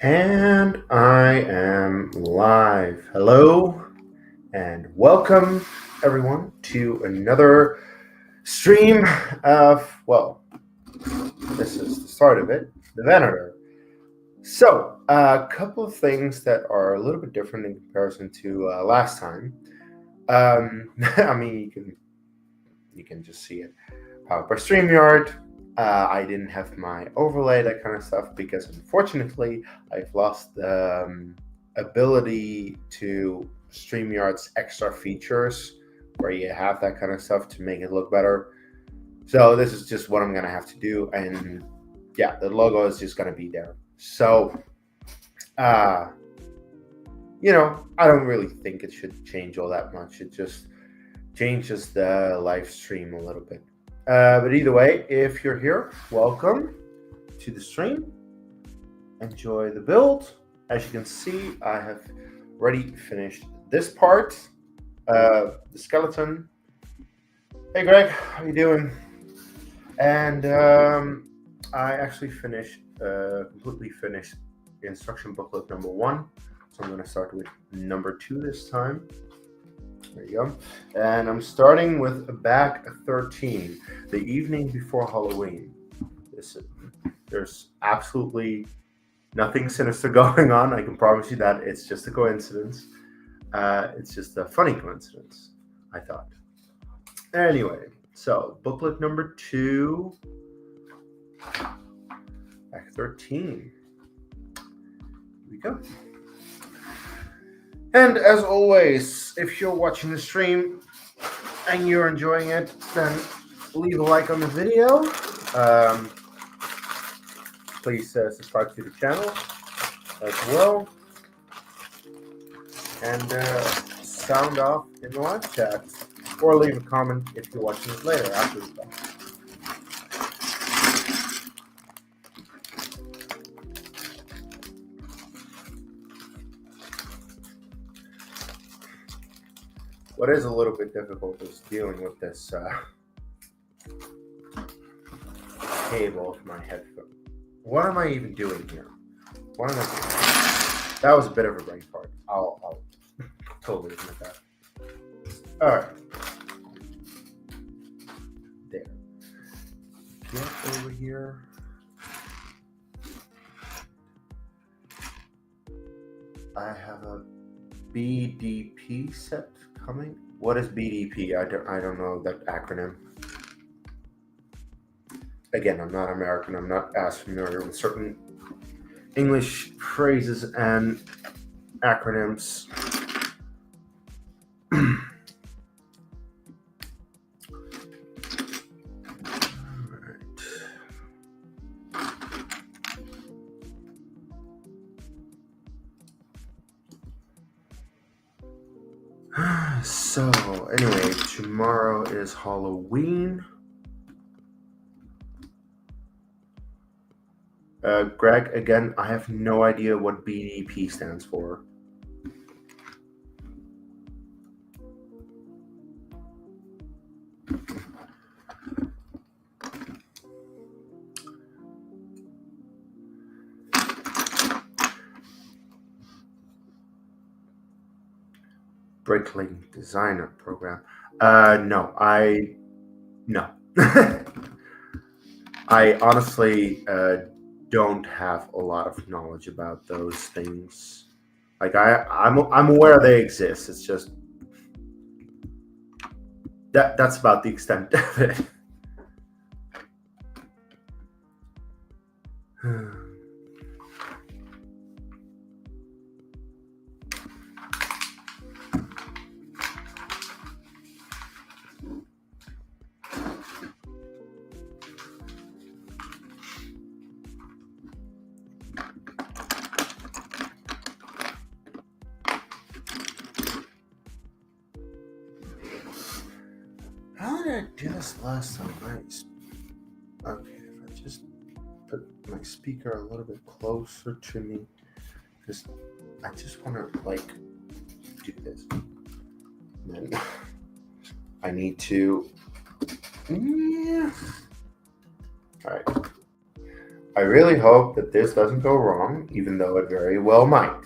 And I am live. Hello and welcome everyone to another stream of, this is the start of it, the Venator. So, a couple of things that are a little bit different in comparison to last time. I mean, you can just see it pop up our StreamYard. I didn't have my overlay, that kind of stuff, because unfortunately I've lost the ability to StreamYard's extra features where you have that kind of stuff to make it look better. So this is just what I'm going to have to do. And yeah, the logo is just going to be there. So, I don't really think it should change all that much. It just changes the live stream a little bit. But either way, if you're here, welcome to the stream. Enjoy the build. As you can see, I have already finished this part, the skeleton. Hey Greg, how you doing? And I actually completely finished the instruction booklet number 1. So I'm going to start with number 2 this time. There you go. And I'm starting with bag 13, the evening before Halloween. There's absolutely nothing sinister going on. I can promise you that. It's just a coincidence. It's just a funny coincidence, I thought. Anyway, so booklet number 2, bag 13. Here we go. And as always, if you're watching the stream and you're enjoying it, then leave a like on the video. Please subscribe to the channel as well. And sound off in the live chat. Or leave a comment if you're watching this later after the fact. What is a little bit difficult is dealing with this cable of my headphone. What am I even doing here? What am I doing? That was a bit of a brain fart. I'll totally admit that. All right. There. Get over here. I have a BDP set coming. What is BDP? I don't know that acronym. Again, I'm not American. I'm not as familiar with certain English phrases and acronyms. So, anyway, tomorrow is Halloween. Greg, again, I have no idea what BDP stands for. Breakling Designer Program. No. I honestly don't have a lot of knowledge about those things. Like I'm aware they exist. It's just that's about the extent of it. How did I do this last time? Nice. Okay, if I just put my speaker a little bit closer to me, because I just want to do this. And then I need to. Yeah. All right. I really hope that this doesn't go wrong, even though it very well might.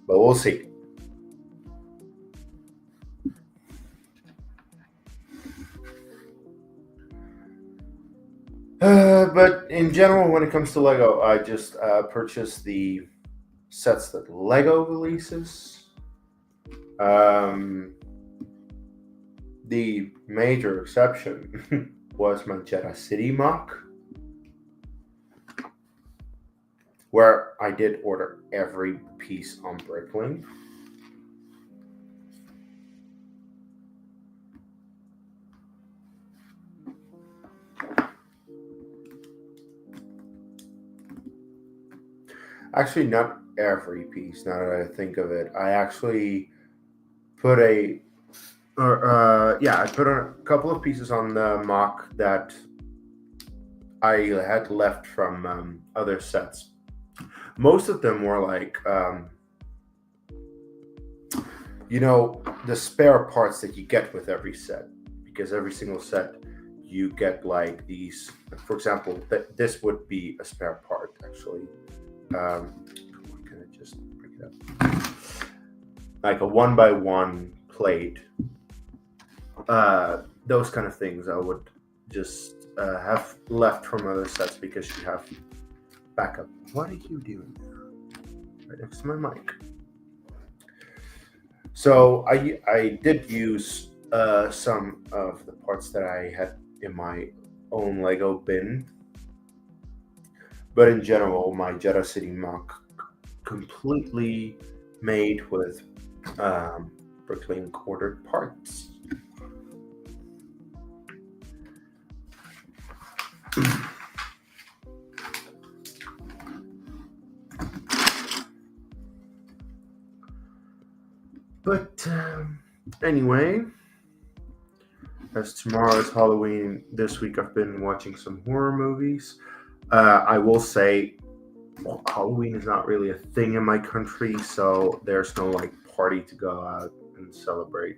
But we'll see. But in general, when it comes to Lego, I just purchased the sets that Lego releases. The major exception was my Jeddah City mock, where I did order every piece on Bricklink. Actually, not every piece. Now that I think of it, I actually put I put a couple of pieces on the mock that I had left from other sets. Most of them were like, the spare parts that you get with every set, because every single set you get like these. For example, this would be a spare part actually. Can I just bring it up? Like a 1x1 plate. Those kind of things I would just have left from other sets because you have backup. What are you doing there? Right next to my mic. So I did use some of the parts that I had in my own Lego bin. But in general, my Jeddah City mock completely made with Bricklink ordered parts. But anyway, as tomorrow is Halloween, this week I've been watching some horror movies. I will say, Halloween is not really a thing in my country, so there's no like party to go out and celebrate.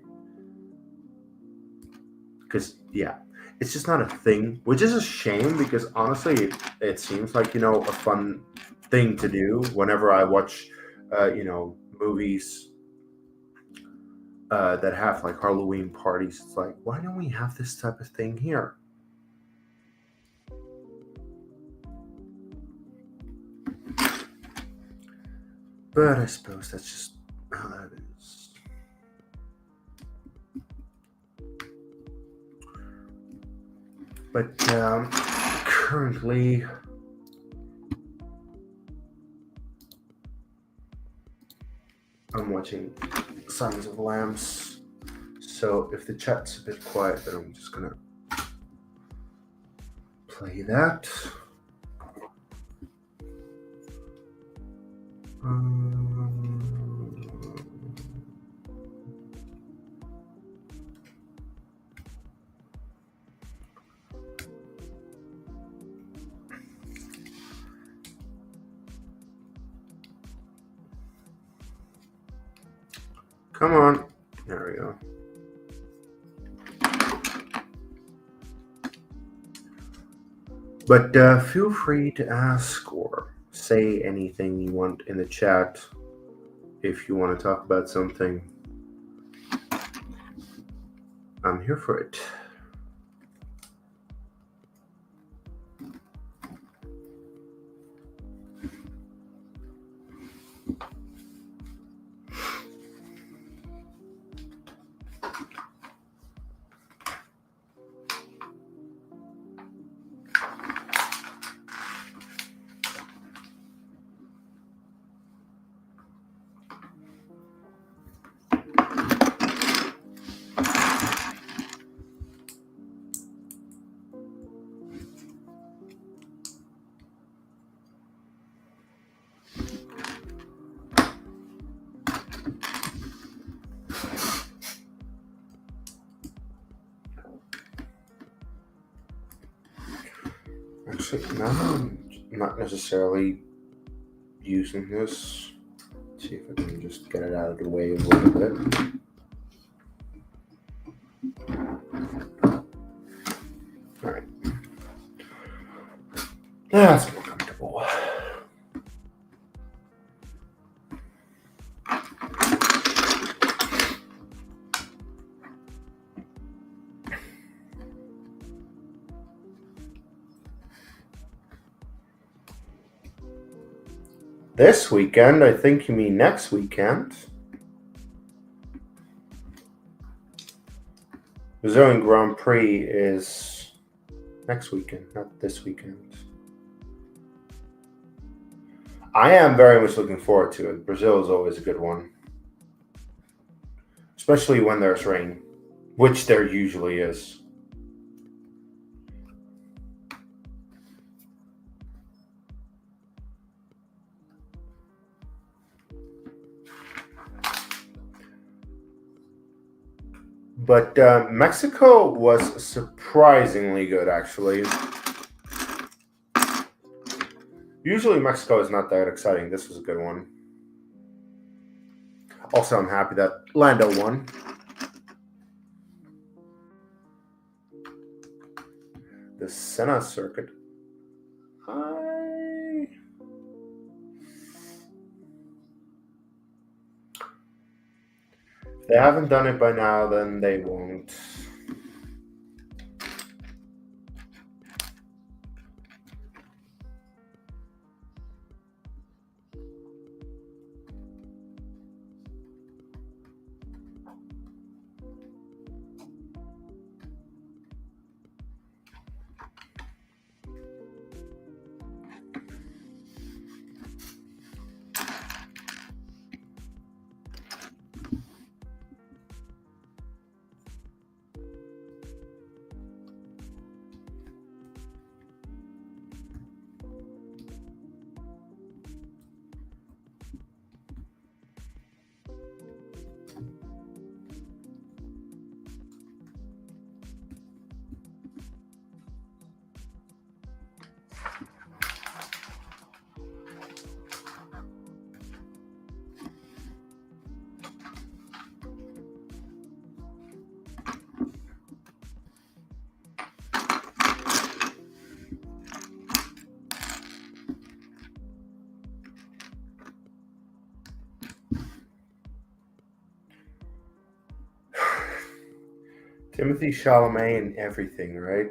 Because it's just not a thing, which is a shame because honestly, it seems like a fun thing to do. Whenever I watch, movies that have like Halloween parties, it's like, why don't we have this type of thing here? But I suppose that's just how that is. But currently, I'm watching Silence of the Lambs. So if the chat's a bit quiet, then I'm just gonna play that. Come on. There we go. But feel free to ask or say anything you want in the chat if you want to talk about something. I'm here for it. Actually, now I'm not necessarily using this. Let's see if I can just get it out of the way a little bit. All right. That's more comfortable. This weekend, I think you mean next weekend. Brazilian Grand Prix is next weekend, not this weekend. I am very much looking forward to it. Brazil is always a good one, especially when there's rain, which there usually is. But Mexico was surprisingly good, actually. Usually Mexico is not that exciting. This was a good one. Also, I'm happy that Lando won. The Senna circuit. If they haven't done it by now, then they won't. Timothy Chalamet and everything, right?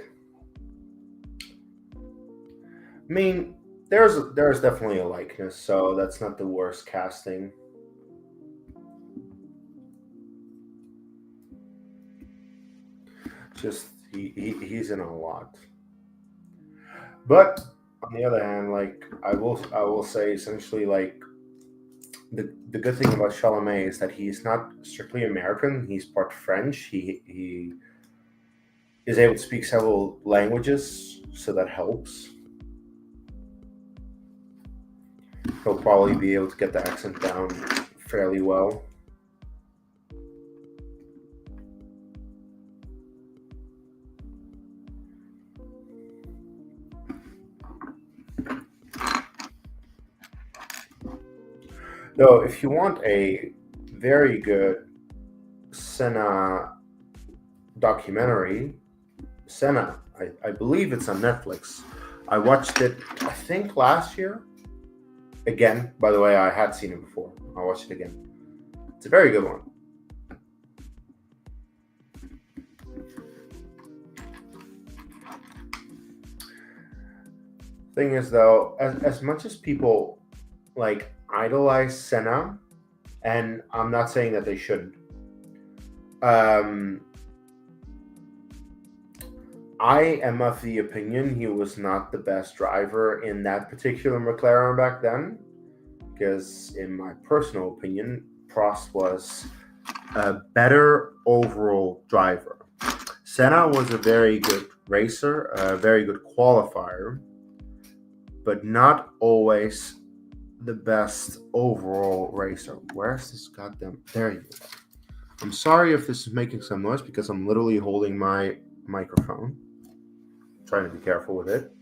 I mean, there's definitely a likeness, so that's not the worst casting. Just he's in a lot. But on the other hand, like I will say essentially like the good thing about Chalamet is that he's not strictly American. He's part French. He is able to speak several languages, so that helps. He'll probably be able to get the accent down fairly well. Though, if you want a very good Senna documentary, Senna, I believe it's on Netflix. I watched it, I think, last year. Again, by the way, I had seen it before. I watched it again. It's a very good one. Thing is, though, as much as people like idolize Senna, and I'm not saying that they shouldn't. I am of the opinion he was not the best driver in that particular McLaren back then, because in my personal opinion, Prost was a better overall driver. Senna was a very good racer, a very good qualifier, but not always the best overall racer. Where's this goddamn... There you go. I'm sorry if this is making some noise because I'm literally holding my microphone. Trying to be careful with it.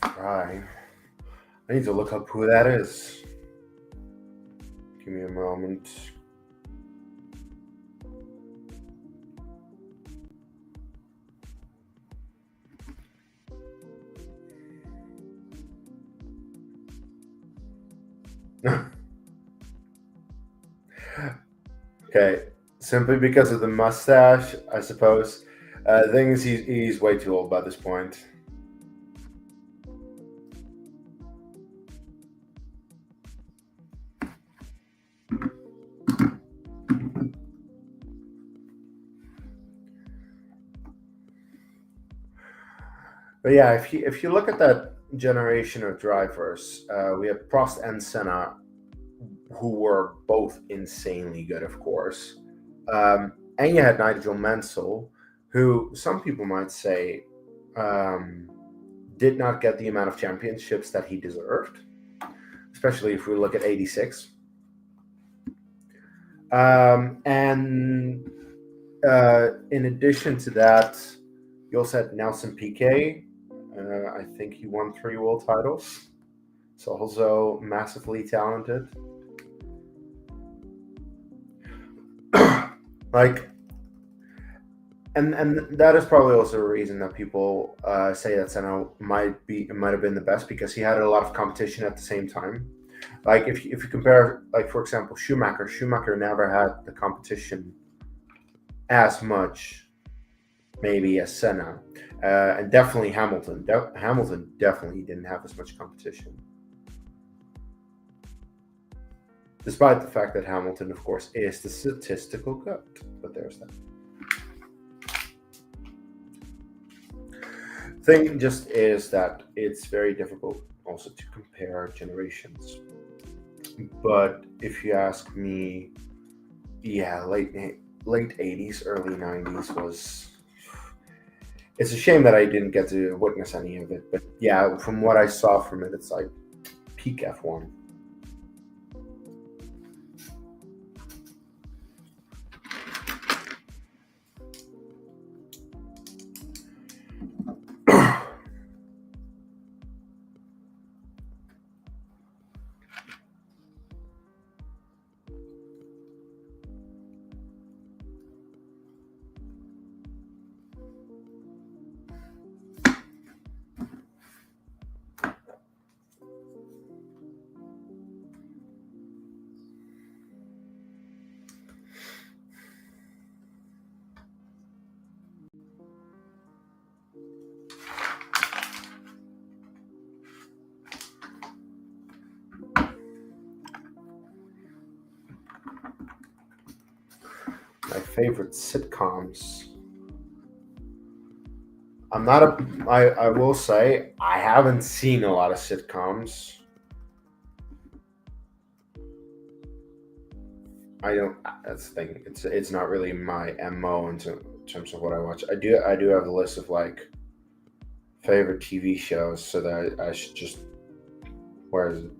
Fry. I need to look up who that is. Give me a moment. Okay, simply because of the mustache, I suppose. The thing is, he's way too old by this point. But yeah, if you look at that generation of drivers, we have Prost and Senna, who were both insanely good, of course. And you had Nigel Mansell, who some people might say did not get the amount of championships that he deserved, especially if we look at '86. And in addition to that, you also had Nelson Piquet. I think he won 3 world titles. So also massively talented. Like, and that is probably also a reason that people say that Senna might have been the best, because he had a lot of competition at the same time. Like if you compare, like for example, Schumacher never had the competition as much, maybe, as Senna, and definitely Hamilton. Hamilton definitely didn't have as much competition, despite the fact that Hamilton, of course, is the statistical GOAT. But there's that. Thing just is that it's very difficult also to compare generations. But if you ask me, yeah, late '80s, early '90s was. It's a shame that I didn't get to witness any of it, but yeah, from what I saw from it, it's like peak F1. My favorite sitcoms. I'm not a. I will say I haven't seen a lot of sitcoms. I don't. That's the thing. It's not really my MO in terms of what I watch. I do have a list of like favorite TV shows, so that I should just. Where is it?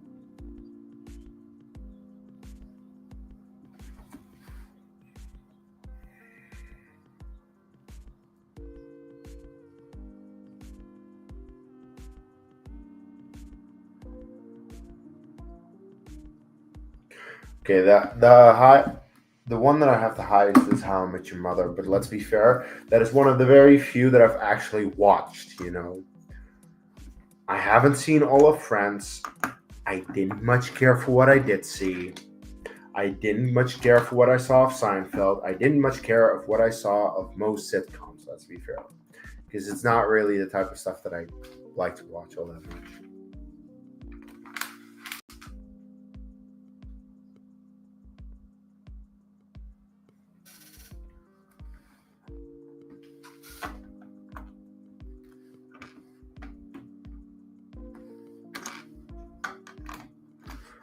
Okay, the one that I have the highest is How I Met Your Mother. But let's be fair, that is one of the very few that I've actually watched. I haven't seen all of Friends. I didn't much care for what I did see. I didn't much care for what I saw of Seinfeld. I didn't much care of what I saw of most sitcoms. Let's be fair, because it's not really the type of stuff that I like to watch all that much.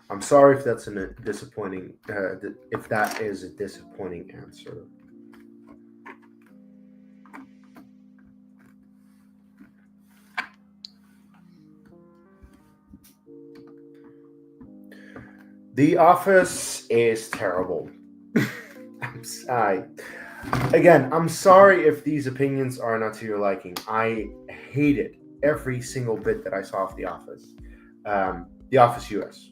I'm sorry if that's a disappointing. If that is a disappointing answer. The Office is terrible. I'm sorry. Again, I'm sorry if these opinions are not to your liking. I hate it. every single bit that I saw of The Office. The Office US.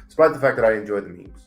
Despite the fact that I enjoy the memes.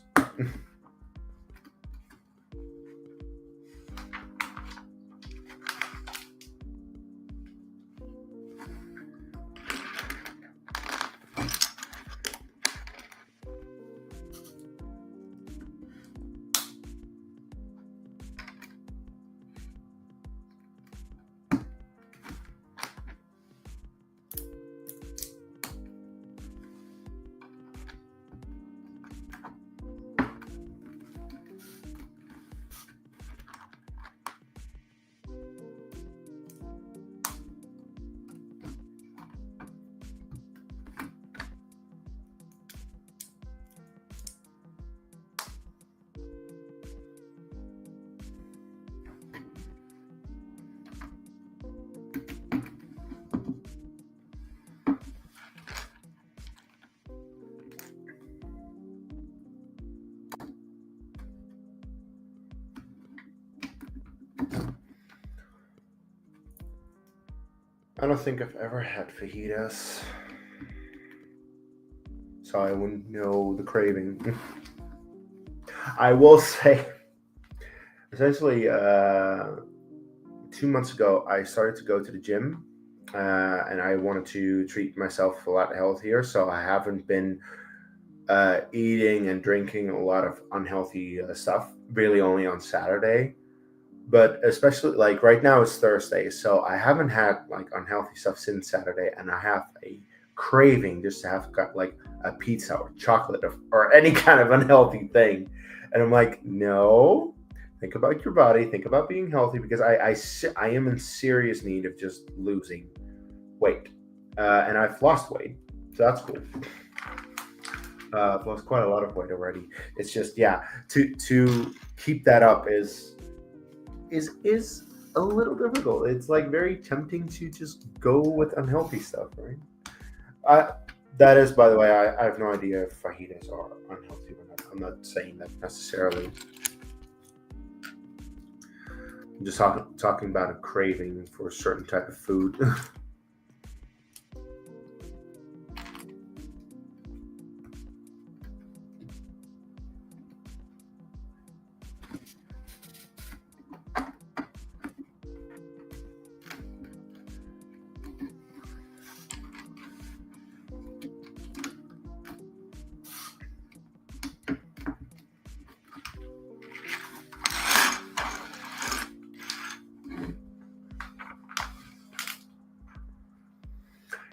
I don't think I've ever had fajitas, so I wouldn't know the craving. I will say, essentially, 2 months ago, I started to go to the gym, and I wanted to treat myself a lot healthier, so I haven't been eating and drinking a lot of unhealthy stuff, really only on Saturday. But especially like right now it's Thursday, so I haven't had like unhealthy stuff since Saturday, and I have a craving just to have got like a pizza or chocolate or any kind of unhealthy thing. And I'm like, no, think about your body, think about being healthy, because I am in serious need of just losing weight, and I've lost weight, so that's cool. I've lost quite a lot of weight already. It's just, yeah, to keep that up is a little difficult. It's like very tempting to just go with unhealthy stuff, right? I that is, by the way, I have no idea if fajitas are unhealthy or not. I'm not saying that necessarily. I'm just talking about a craving for a certain type of food.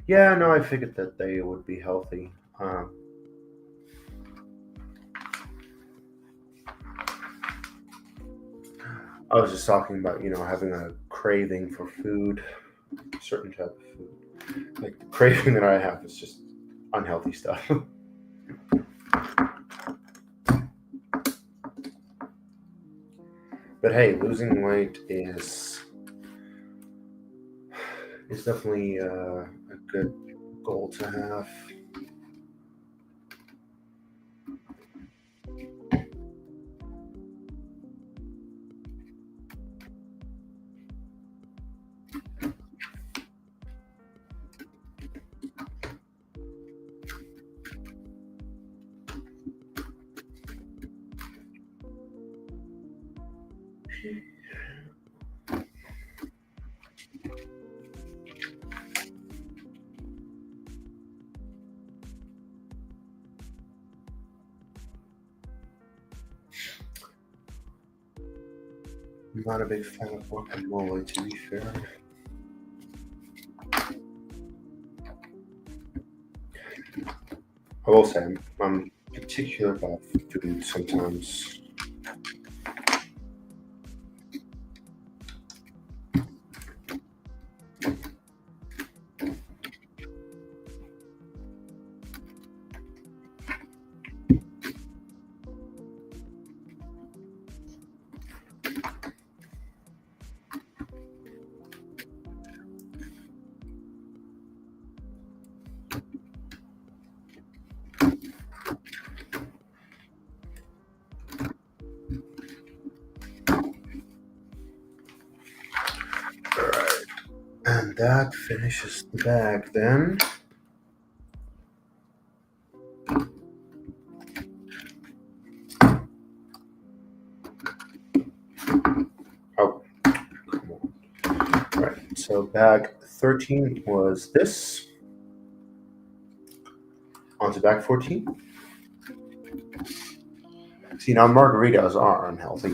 Yeah, no, I figured that they would be healthy. I was just talking about, having a craving for food, certain type of food. Like the craving that I have is just unhealthy stuff. But hey, losing weight is definitely a good goal to have. I'm not a big fan of guacamole, to be fair. I will say I'm particular about food sometimes. And that finishes the bag then. Oh, come on. All right, so bag 13 was this. On to bag 14. See, now margaritas are unhealthy.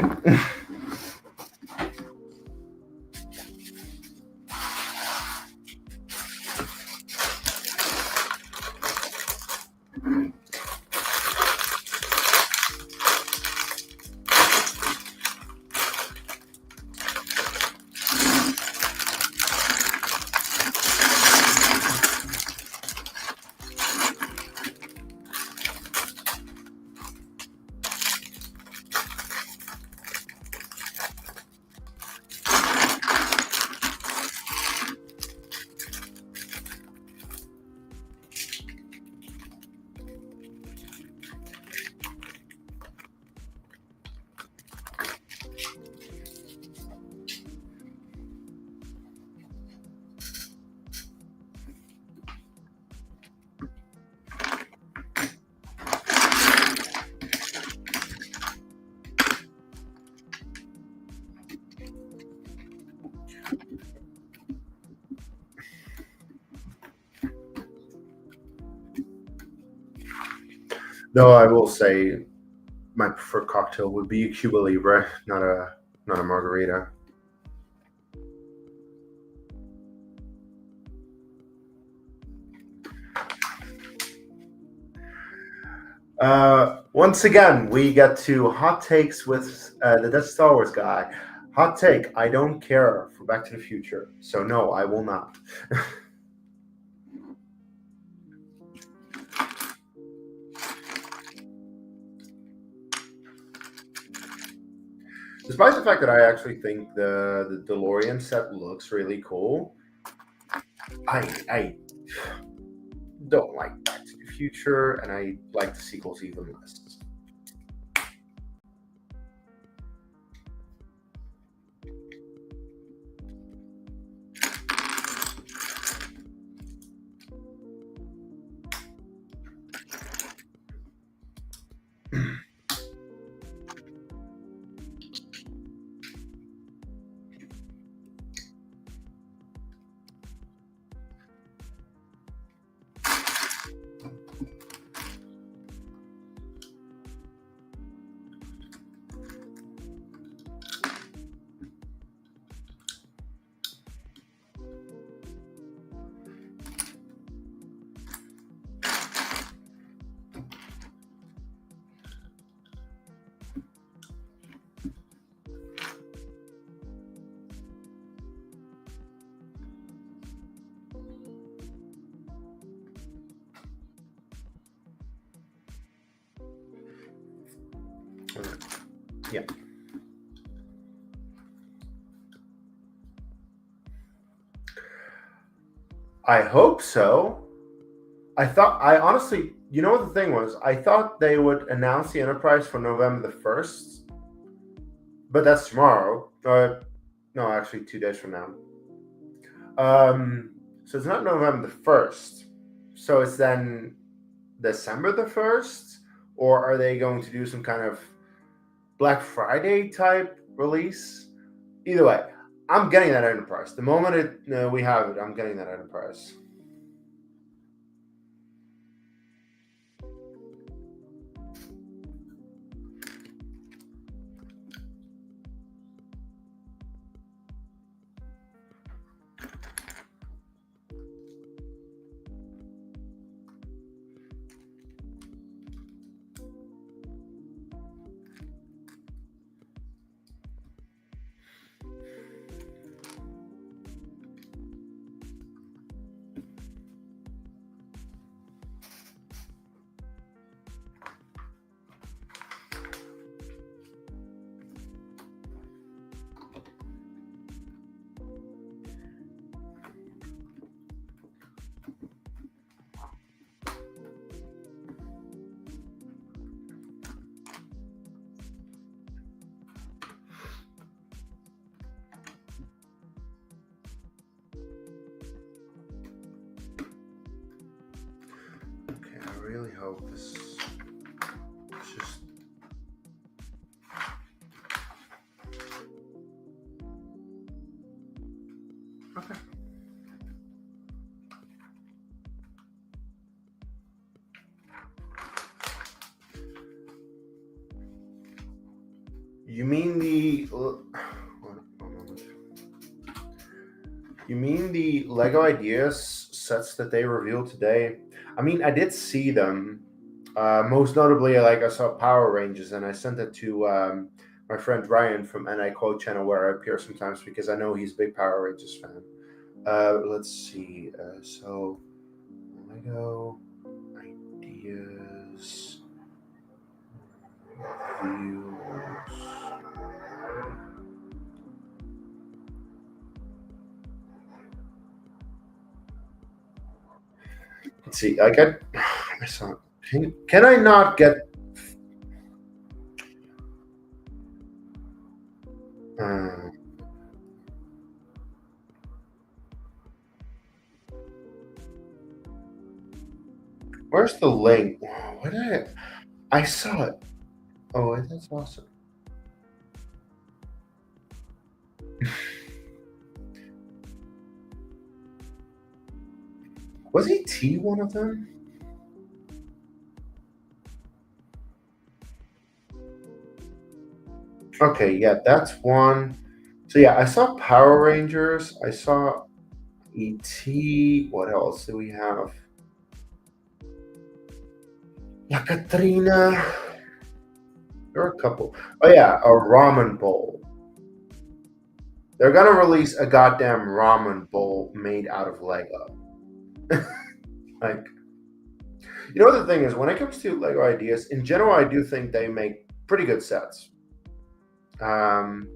Though I will say my preferred cocktail would be a Cuba Libre, not a margarita. Once again, we get to hot takes with the Death Star Wars guy. Hot take: I don't care for Back to the Future, so no, I will not. Despite the fact that I actually think the DeLorean set looks really cool, I don't like Back to the Future, and I like the sequels even less. Yeah. I hope so. I honestly, you know what the thing was? I thought they would announce the Enterprise for November the 1st, but that's tomorrow. No, actually, 2 days from now. So it's not November the 1st. So it's then December the 1st? Or are they going to do some kind of Black Friday type release? Either way, I'm getting that Enterprise. The moment we have it, I'm getting that Enterprise. really hope this is just... Okay. You mean the... You mean the Lego Ideas sets that they revealed today? I mean, I did see them. Most notably, like I saw Power Rangers, and I sent it to my friend Ryan from NI Quote channel, where I appear sometimes because I know he's a big Power Rangers fan. Let's see. So, Lego Ideas views. Let's see. I saw. Can I not get? Uh, where's the link? What did I saw it. Oh, that's awesome. Was ET one of them? Okay, yeah, that's one. So yeah, I saw Power Rangers. I saw ET. What else do we have? La Katrina. There are a couple. Oh yeah, a ramen bowl. They're gonna release a goddamn ramen bowl made out of Lego. Like, you know what the thing is, when it comes to Lego Ideas, in general, I do think they make pretty good sets. Um,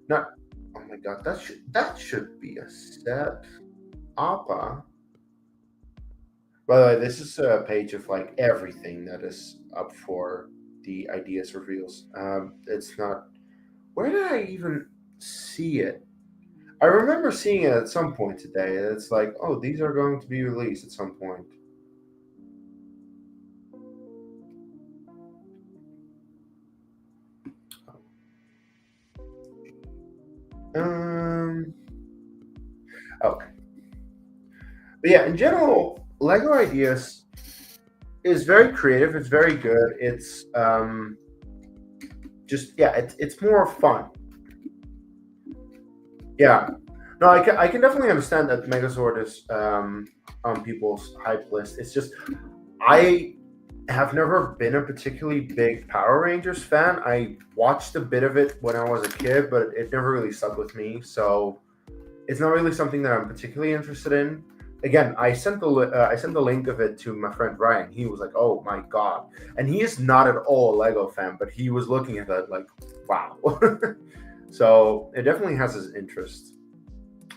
not. Oh my god, that should be a set. Appa. By the way, this is a page of like everything that is up for the ideas reveals. It's not. Where did I even see it? I remember seeing it at some point today. It's like, oh, these are going to be released at some point. Um. Okay. But yeah, in general, Lego Ideas is very creative. It's very good. It's just yeah, it's more fun. Yeah. No, I can definitely understand that Megazord is on people's hype list. It's just I have never been a particularly big Power Rangers fan. I watched a bit of it when I was a kid, but it never really stuck with me. So it's not really something that I'm particularly interested in. Again, I sent the link of it to my friend Ryan. He was like, "Oh my god!" And he is not at all a Lego fan, but he was looking at that like, "Wow." So it definitely has his interest.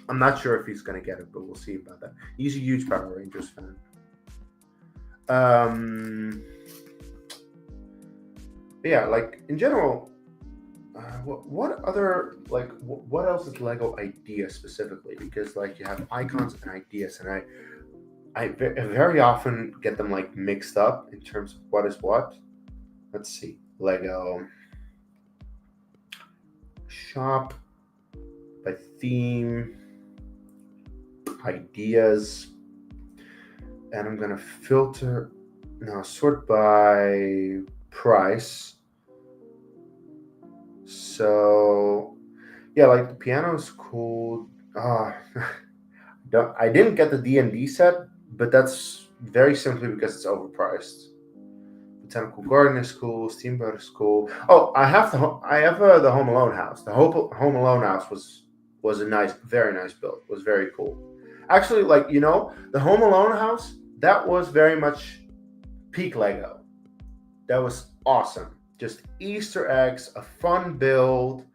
I'm not sure if he's gonna get it, but we'll see about that. He's a huge Power Rangers fan. Um, yeah, like in general, what other like what else is Lego Ideas specifically? Because like you have icons and ideas, and very often get them like mixed up in terms of what is what. Let's see, Lego shop by theme, ideas, and I'm gonna filter now sort by price. So yeah, like the piano's cool. I didn't get the D&D set, but that's very simply because it's overpriced. Botanical Garden is cool. Steamboat is cool. Oh, I have the Home Alone house. The Home Alone house was a nice, very nice build. Was very cool. Actually, like the Home Alone house that was very much peak Lego. That was awesome. Just Easter eggs, a fun build,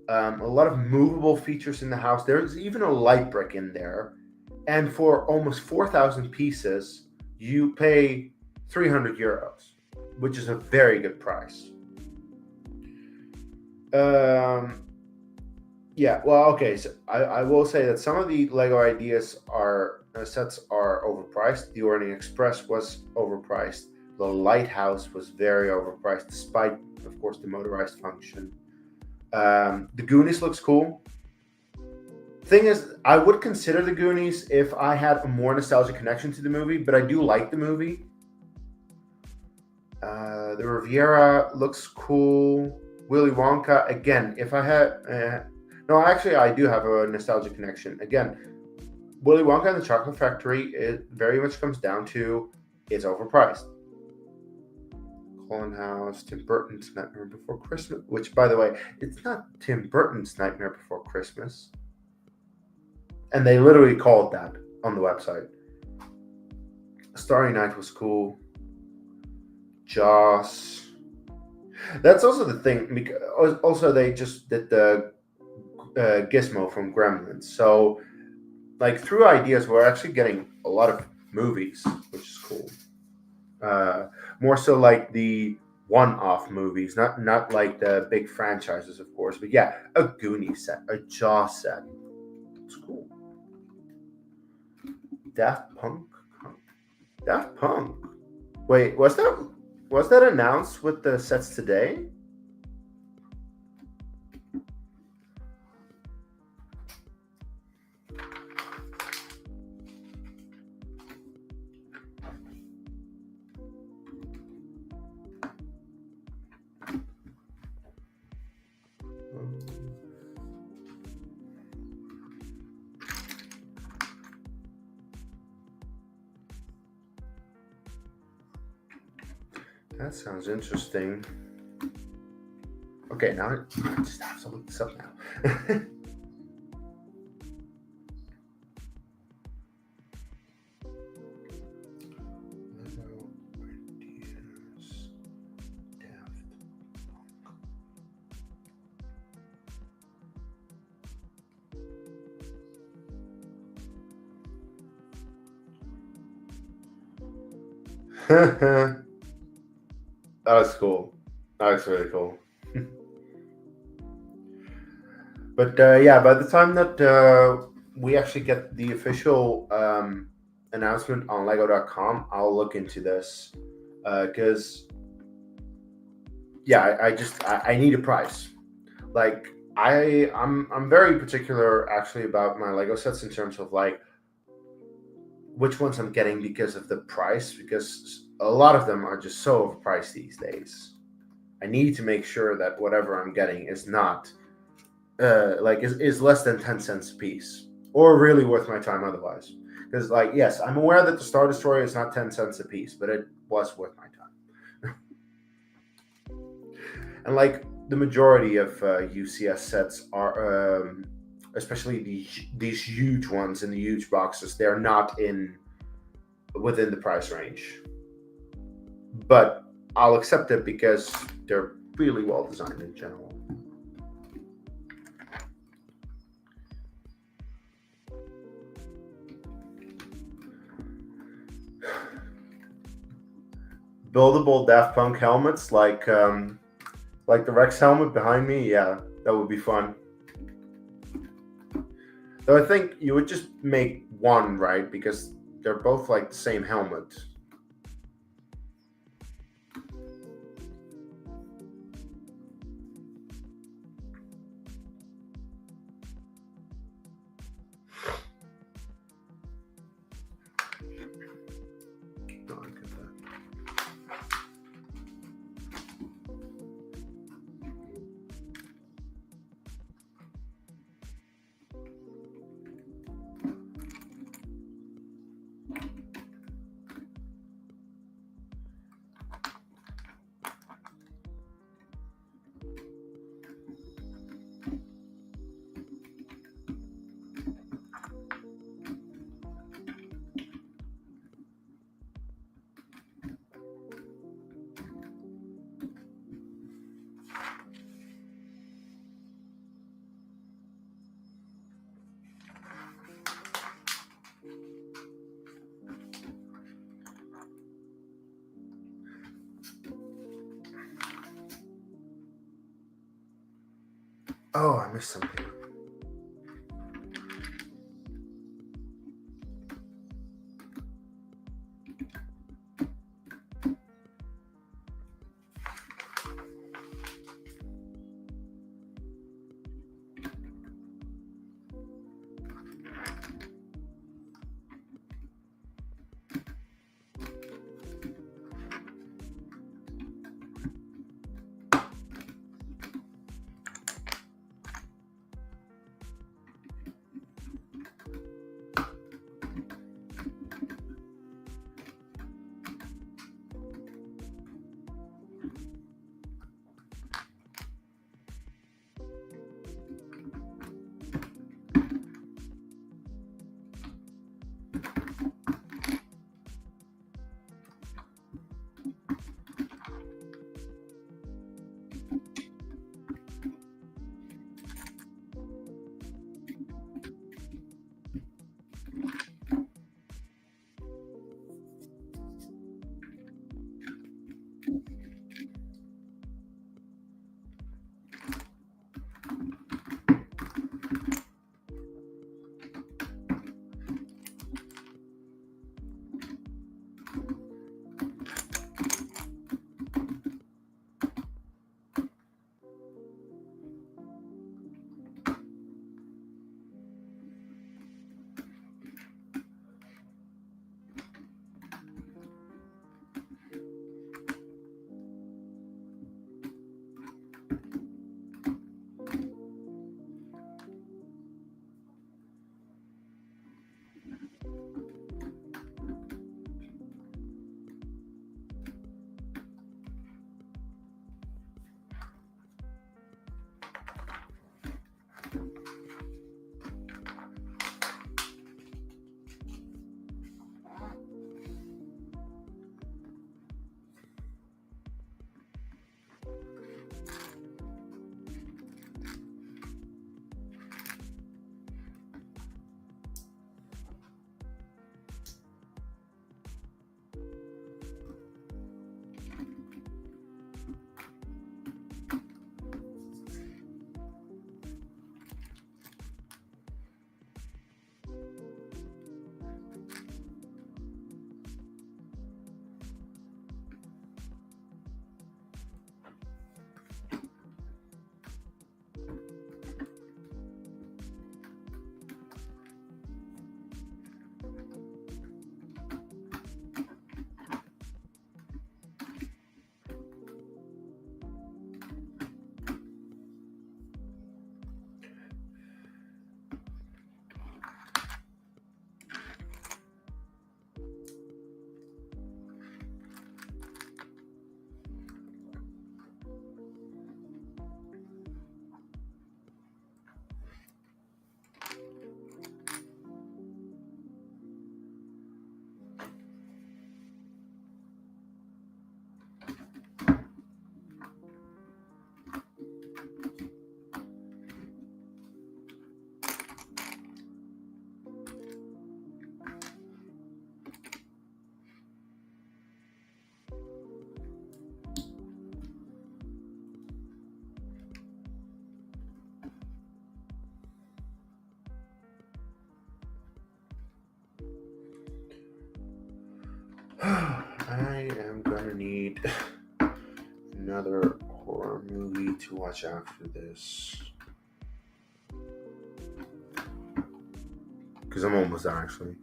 a lot of movable features in the house. There's even a light brick in there. And for almost 4,000 pieces, you pay 300 euros, which is a very good price. Um, Yeah, well, okay. So I will say that some of the Lego ideas are sets are overpriced. The Orient Express was overpriced. The Lighthouse was very overpriced, despite, of course, the motorized function. The Goonies looks cool. Thing is, I would consider the Goonies if I had a more nostalgic connection to the movie, but I do like the movie. The Riviera looks cool. Willy Wonka, again, if I had. No, actually, I do have a nostalgic connection. Again, Willy Wonka and the Chocolate Factory, it very much comes down to it's overpriced. Colin House, Tim Burton's Nightmare Before Christmas, which, by the way, it's not Tim Burton's Nightmare Before Christmas. And they literally called that on the website. Starry Night was cool. Jaws. That's also the thing. Because also, they just did the Gizmo from Gremlins. So, like, through ideas, we're actually getting a lot of movies, which is cool. More so like the one-off movies, not like the big franchises, of course. But yeah, a Goonies set, a Jaws set. It's cool. Daft Punk. Daft Punk. Wait, was that announced with the sets today? That sounds interesting. Okay, now I just have to look this up now. That was cool. That was really cool. But yeah, by the time that we actually get the official announcement on Lego.com, I'll look into this because yeah, I need a price. Like I'm very particular actually about my Lego sets in terms of like which ones I'm getting because of the price, because a lot of them are just so overpriced these days. I need to make sure that whatever I'm getting is not is less than 10 cents a piece or really worth my time otherwise. Because like yes, I'm aware that the Star Destroyer is not 10 cents a piece, but it was worth my time. And like the majority of UCS sets are especially these huge ones in the huge boxes, they're not in within the price range, but I'll accept it because they're really well designed in general. Buildable Daft Punk helmets, like the Rex helmet behind me. Yeah, that would be fun. Though I think you would just make one, right? Because they're both like the same helmet. No, I get that. Oh, I missed something. need another horror movie to watch after this. Because I'm almost done, actually.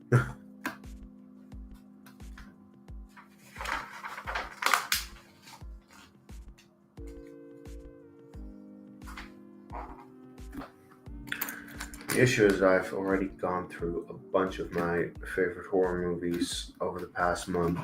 The issue is I've already gone through a bunch of my favorite horror movies over the past month.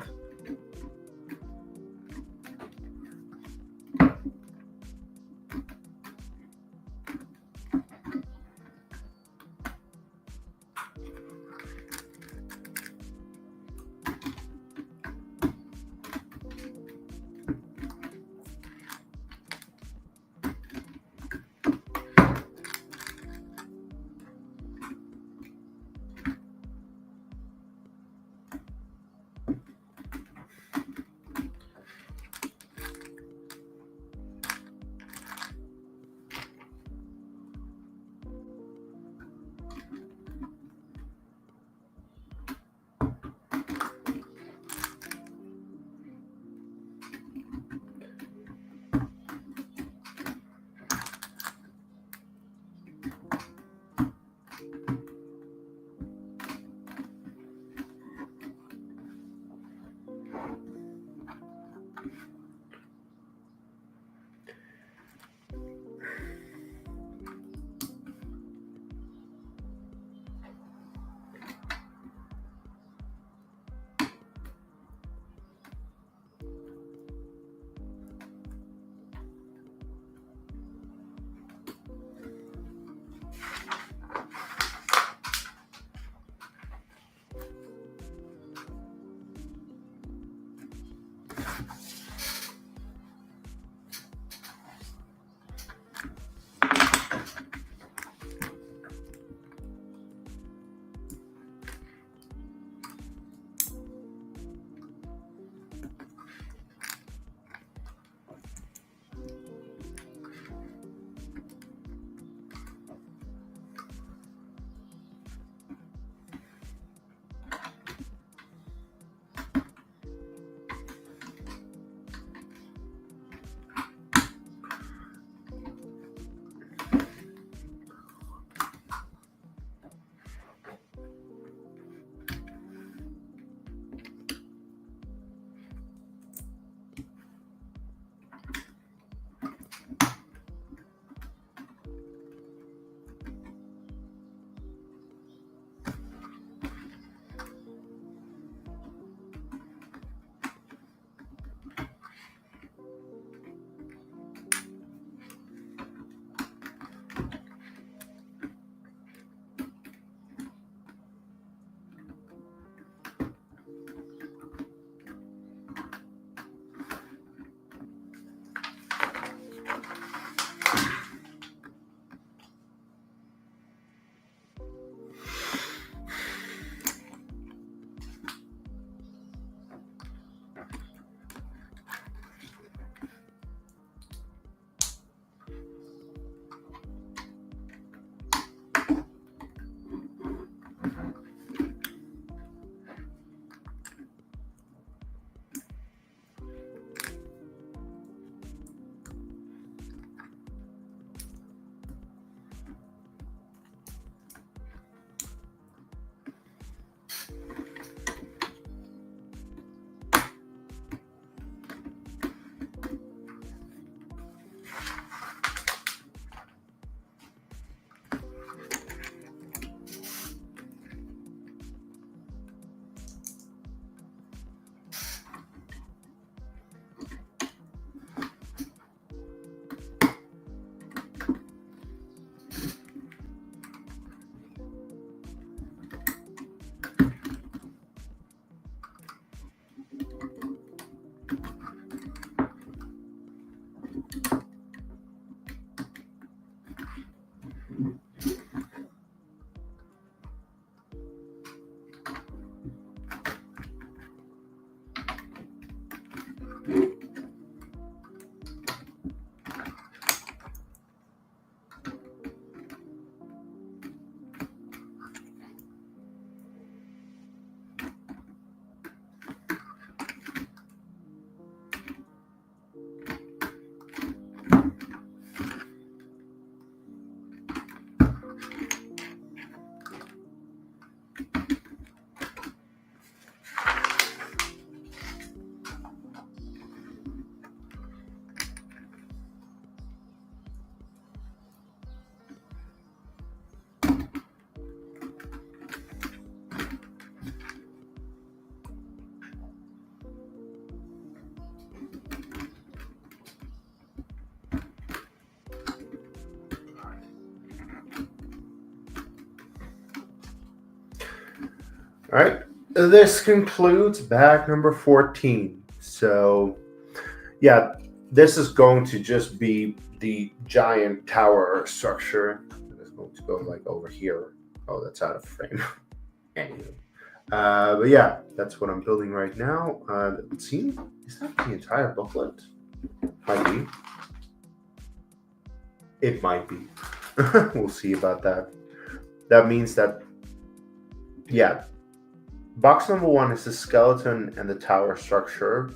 All right. This concludes bag number 14. So, yeah, this is going to just be the giant tower structure. It's going to go like over here. Oh, that's out of frame. Anyway. But yeah, that's what I'm building right now. Let's see. Is that the entire booklet? Might be. It might be. We'll see about that. That means that, yeah, box number 1 is the skeleton and the tower structure.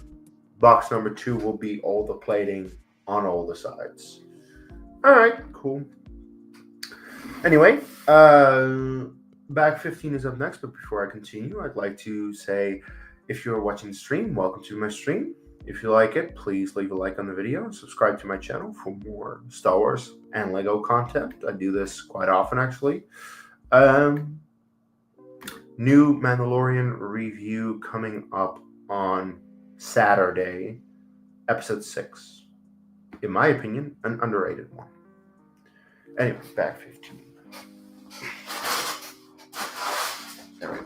Box number 2 will be all the plating on all the sides. All right, cool. Anyway, bag 15 is up next, but before I continue, I'd like to say, if you're watching the stream, welcome to my stream. If you like it, please leave a like on the video and subscribe to my channel for more Star Wars and LEGO content. I do this quite often, actually. New Mandalorian review coming up on Saturday, episode 6. In my opinion, an underrated one. Anyway, bag 15. There we go.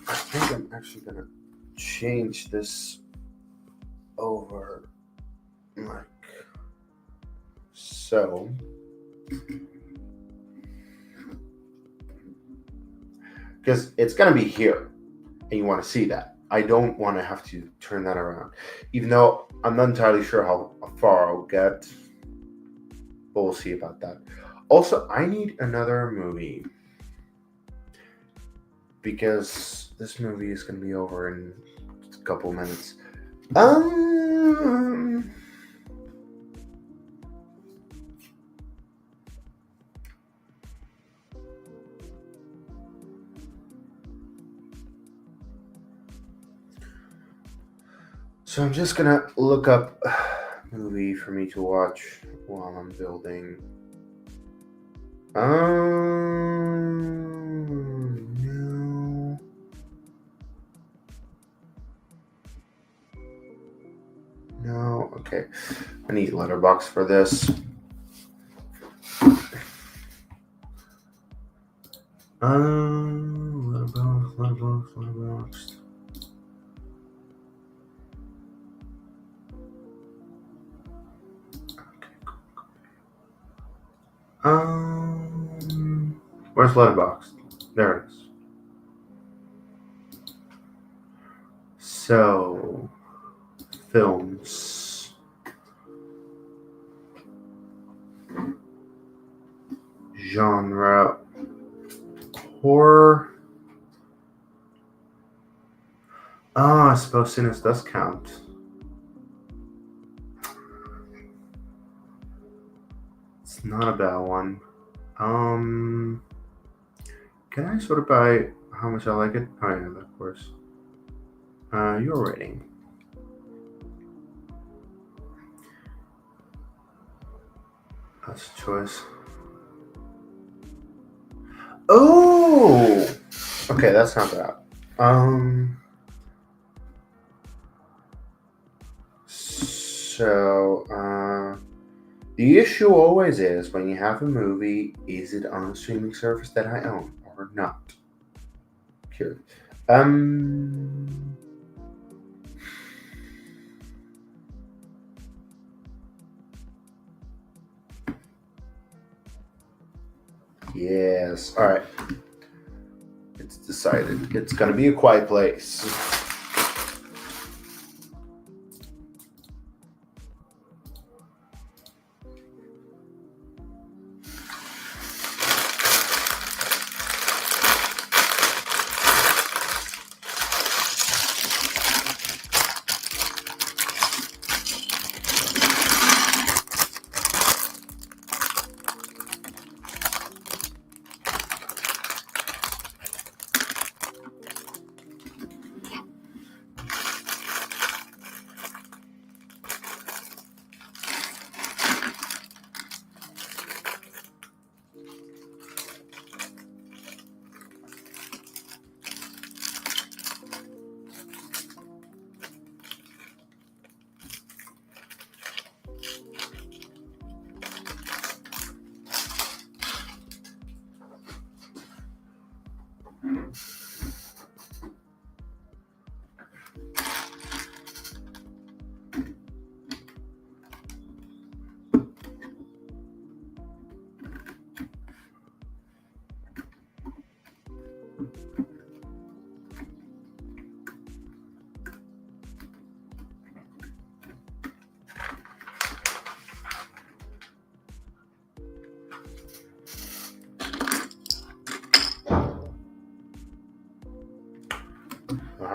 I think I'm actually gonna change this over like so. Because it's gonna be here and you want to see that. I don't want to have to turn that around, even though I'm not entirely sure how far I'll get, but we'll see about that. Also, I need another movie because this movie is going to be over in a couple minutes. So I'm just gonna look up a movie for me to watch while I'm building. No, okay. I need letterbox for this. Letterbox. Where's letterbox? There it is. So, films. Genre. Horror. I suppose Sinners does count. It's not a bad one. Can I sort it by how much I like it? Oh yeah, of course. Your rating. That's a choice. Oh! Okay, that's not bad. The issue always is when you have a movie, is it on a streaming service that I own or not? Curious. Yes. All right. It's decided. It's gonna be A Quiet Place.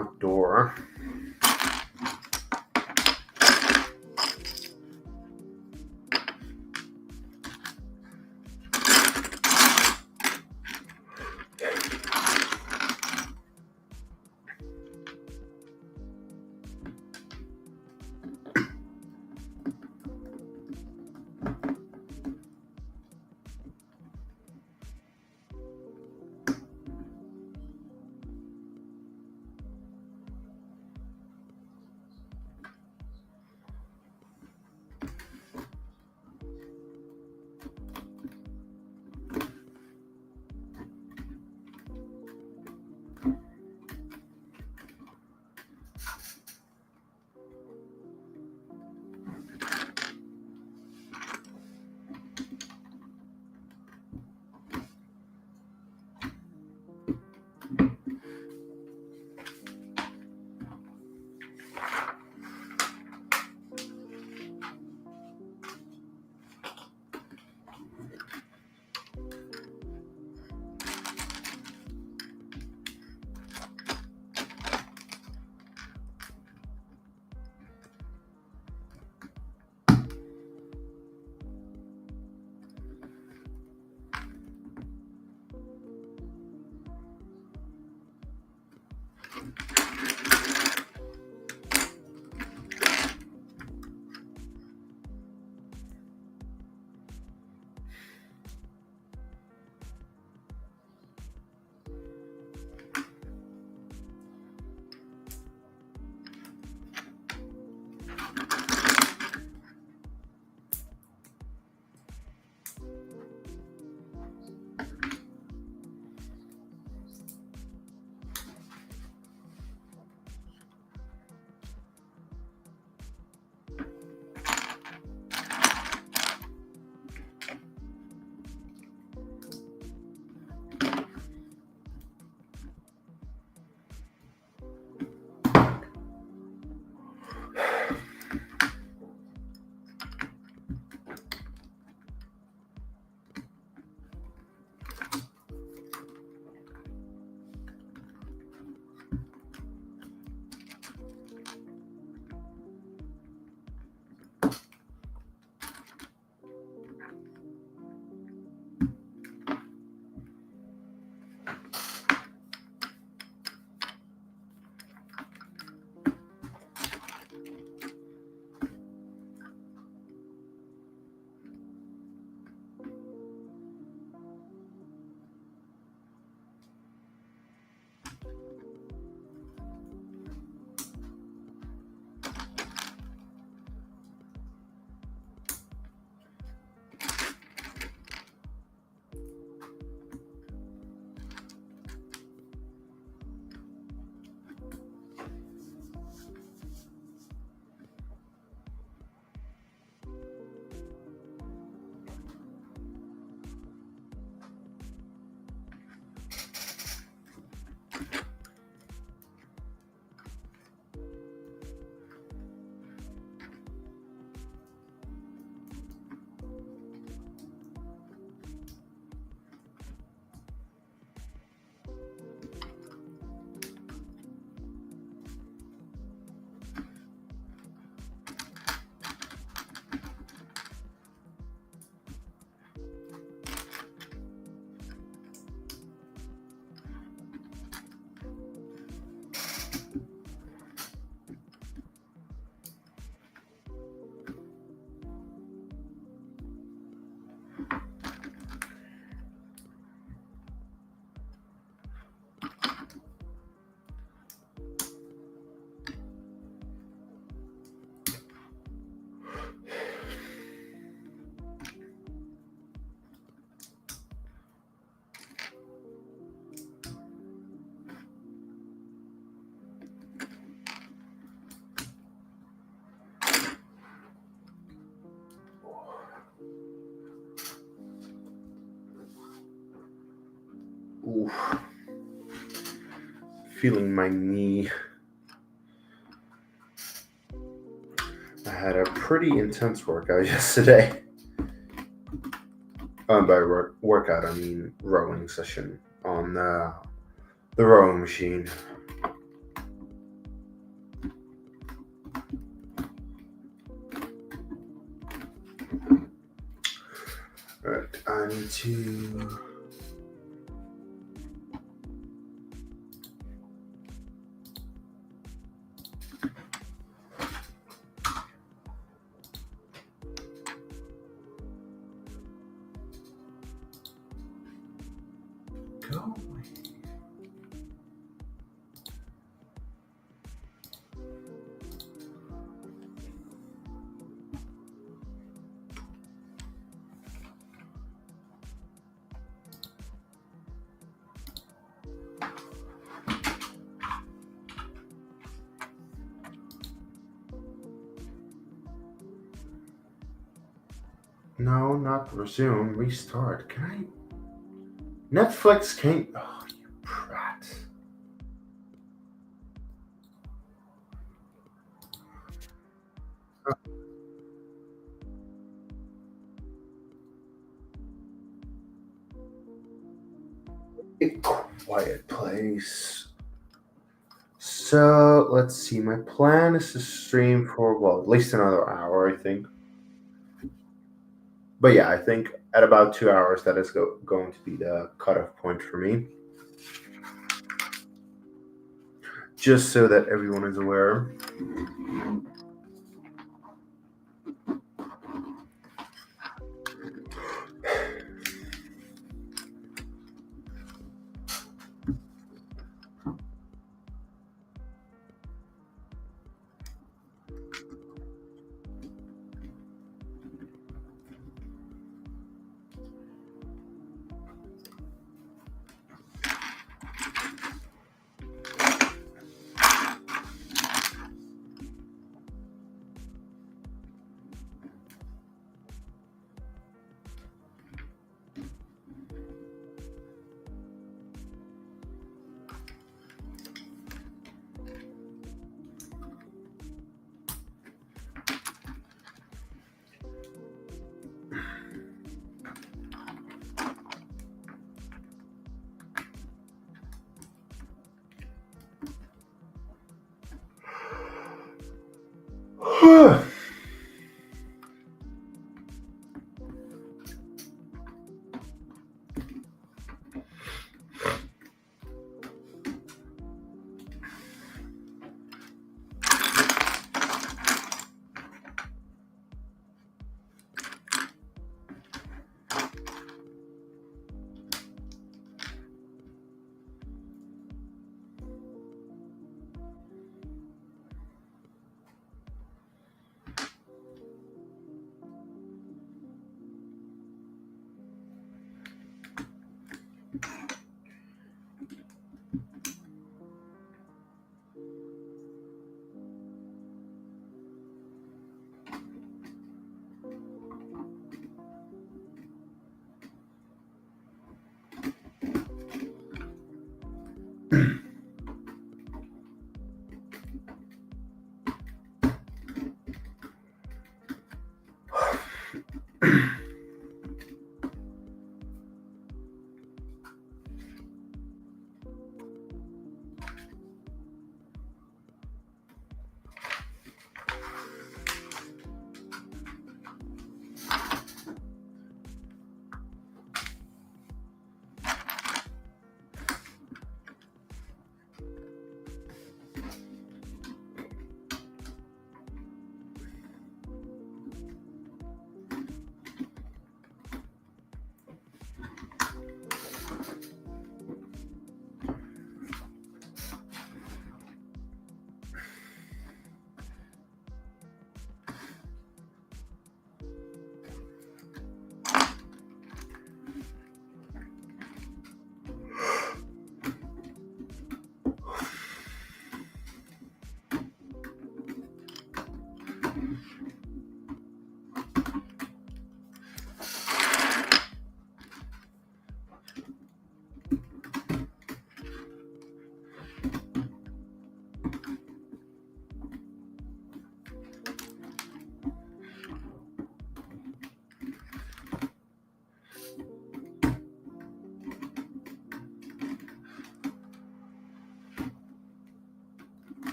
outdoor. Oof. Feeling my knee. I had a pretty intense workout yesterday. By workout, I mean rowing session on the rowing machine. Alright, I need to... go. No, not resume. Restart. Can I? Netflix can't. Oh, you brat. A quiet place. So let's see. My plan is to stream for, well, at least another hour, I think. But yeah, I think at about 2 hours, that is going to be the cutoff point for me. Just so that everyone is aware.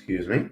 Excuse me.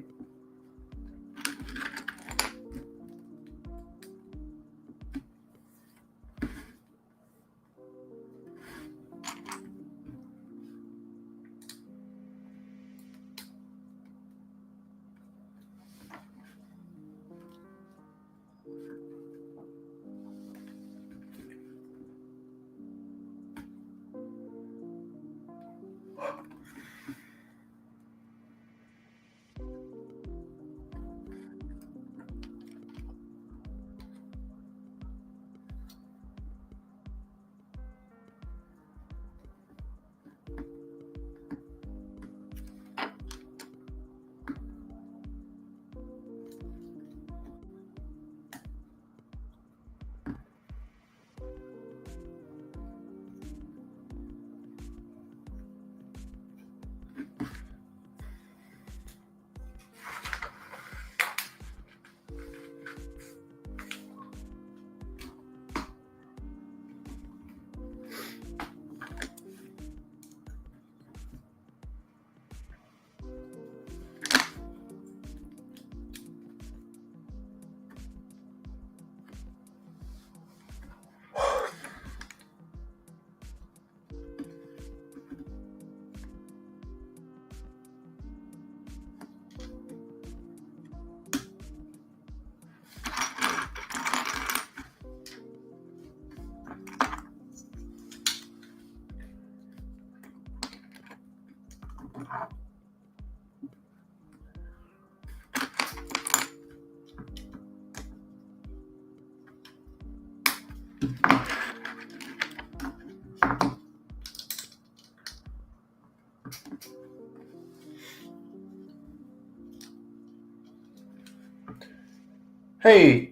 Hey,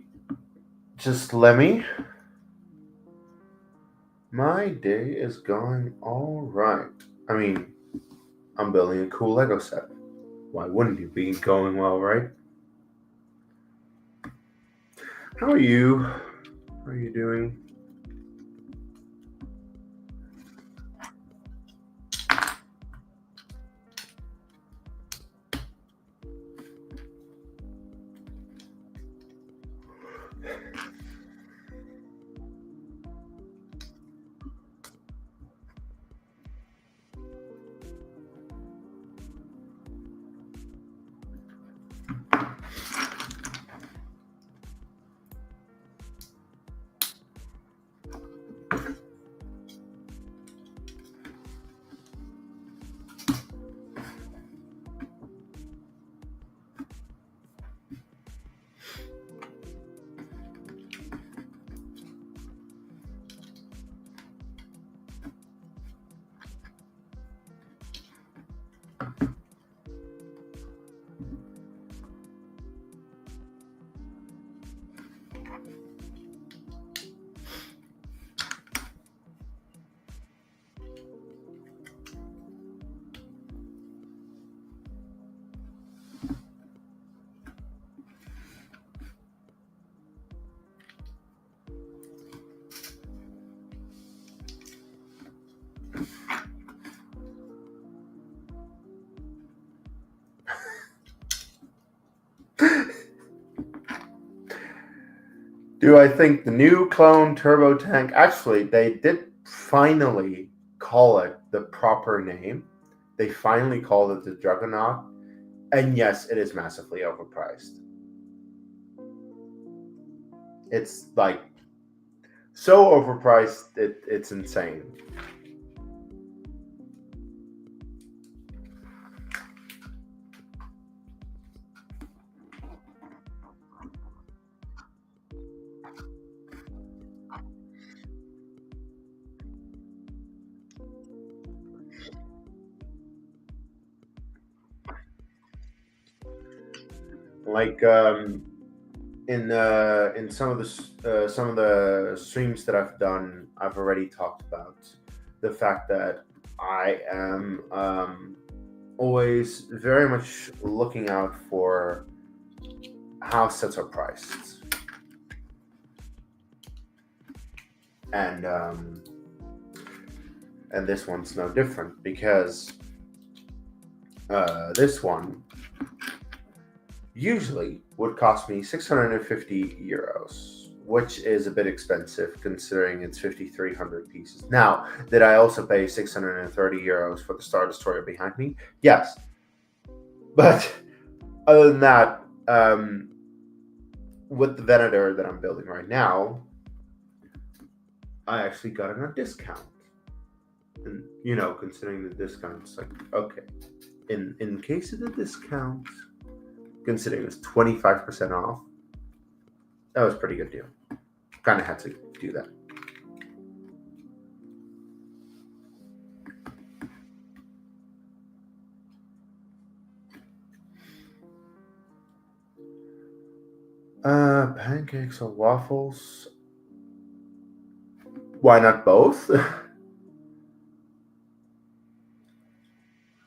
just let me. My day is going all right. I mean, I'm building a cool Lego set. Why wouldn't it be going well, right? How are you? How are you doing? Do I think the new clone turbo tank? Actually, they did finally call it the proper name. They finally called it the Juggernaut. And yes, it is massively overpriced. It's like so overpriced, it's insane. Like in some of the streams that I've done, I've already talked about the fact that I am always very much looking out for how sets are priced, and this one's no different because this one usually would cost me 650 euros, which is a bit expensive considering it's 5,300 pieces. Now, did I also pay 630 euros for the Star Destroyer behind me? Yes. But other than that, with the Venator that I'm building right now, I actually got it on a discount. And, considering the discount, it's like, okay. In case of the discount, considering it was 25% off, that was a pretty good deal. Kind of had to do that. Pancakes or waffles? Why not both?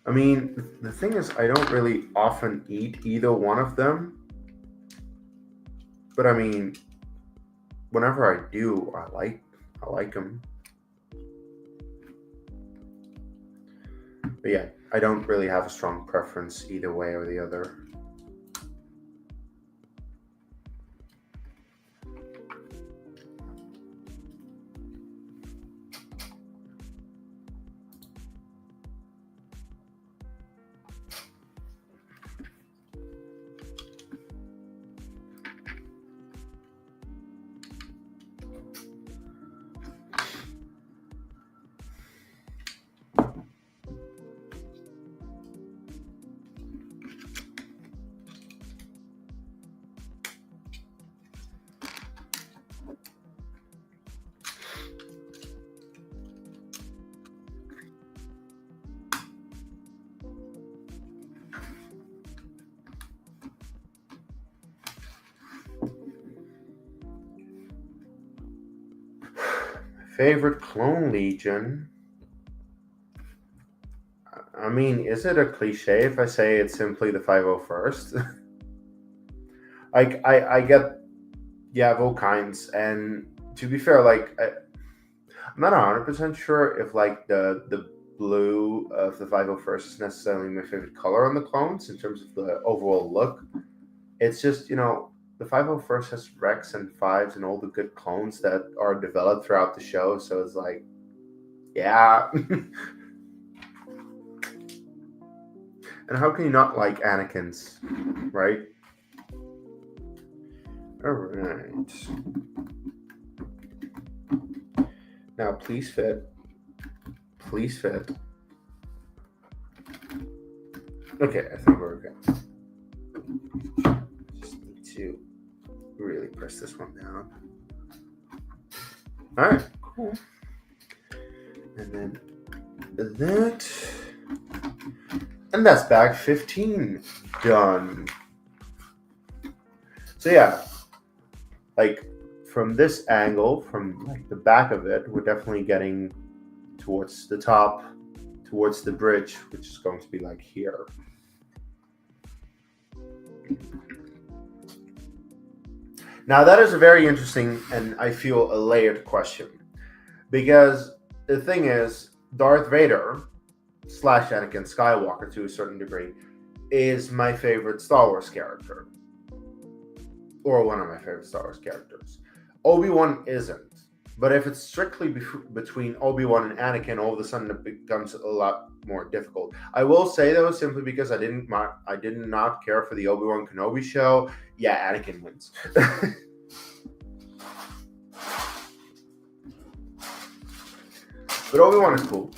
I mean, the thing is, I don't really often eat either one of them. But I mean, whenever I do, I like them. But yeah, I don't really have a strong preference either way or the other. Favorite Clone Legion? I mean, is it a cliche if I say it's simply the 501st? I get, you have all kinds, and to be fair, I'm not 100% sure if the blue of the 501st is necessarily my favorite color on the clones in terms of the overall look. It's just, the 501st has Rex and Fives and all the good clones that are developed throughout the show, so it's like, yeah. And how can you not like Anakin's, right? All right. Now, please fit. Please fit. Okay, I think we're okay. Just need to really press this one down. All right, cool. And then that. And that's bag 15 done. So yeah, from this angle, from the back of it, we're definitely getting towards the top, towards the bridge, which is going to be here. Now that is a very interesting and I feel a layered question, because the thing is, Darth Vader / Anakin Skywalker to a certain degree is my favorite Star Wars character, or one of my favorite Star Wars characters. Obi-Wan isn't, but if it's strictly between Obi-Wan and Anakin, all of a sudden it becomes a lot more difficult. I will say though, simply because I did not care for the Obi-Wan Kenobi show, yeah, Anakin wins. But Obi-Wan is cool.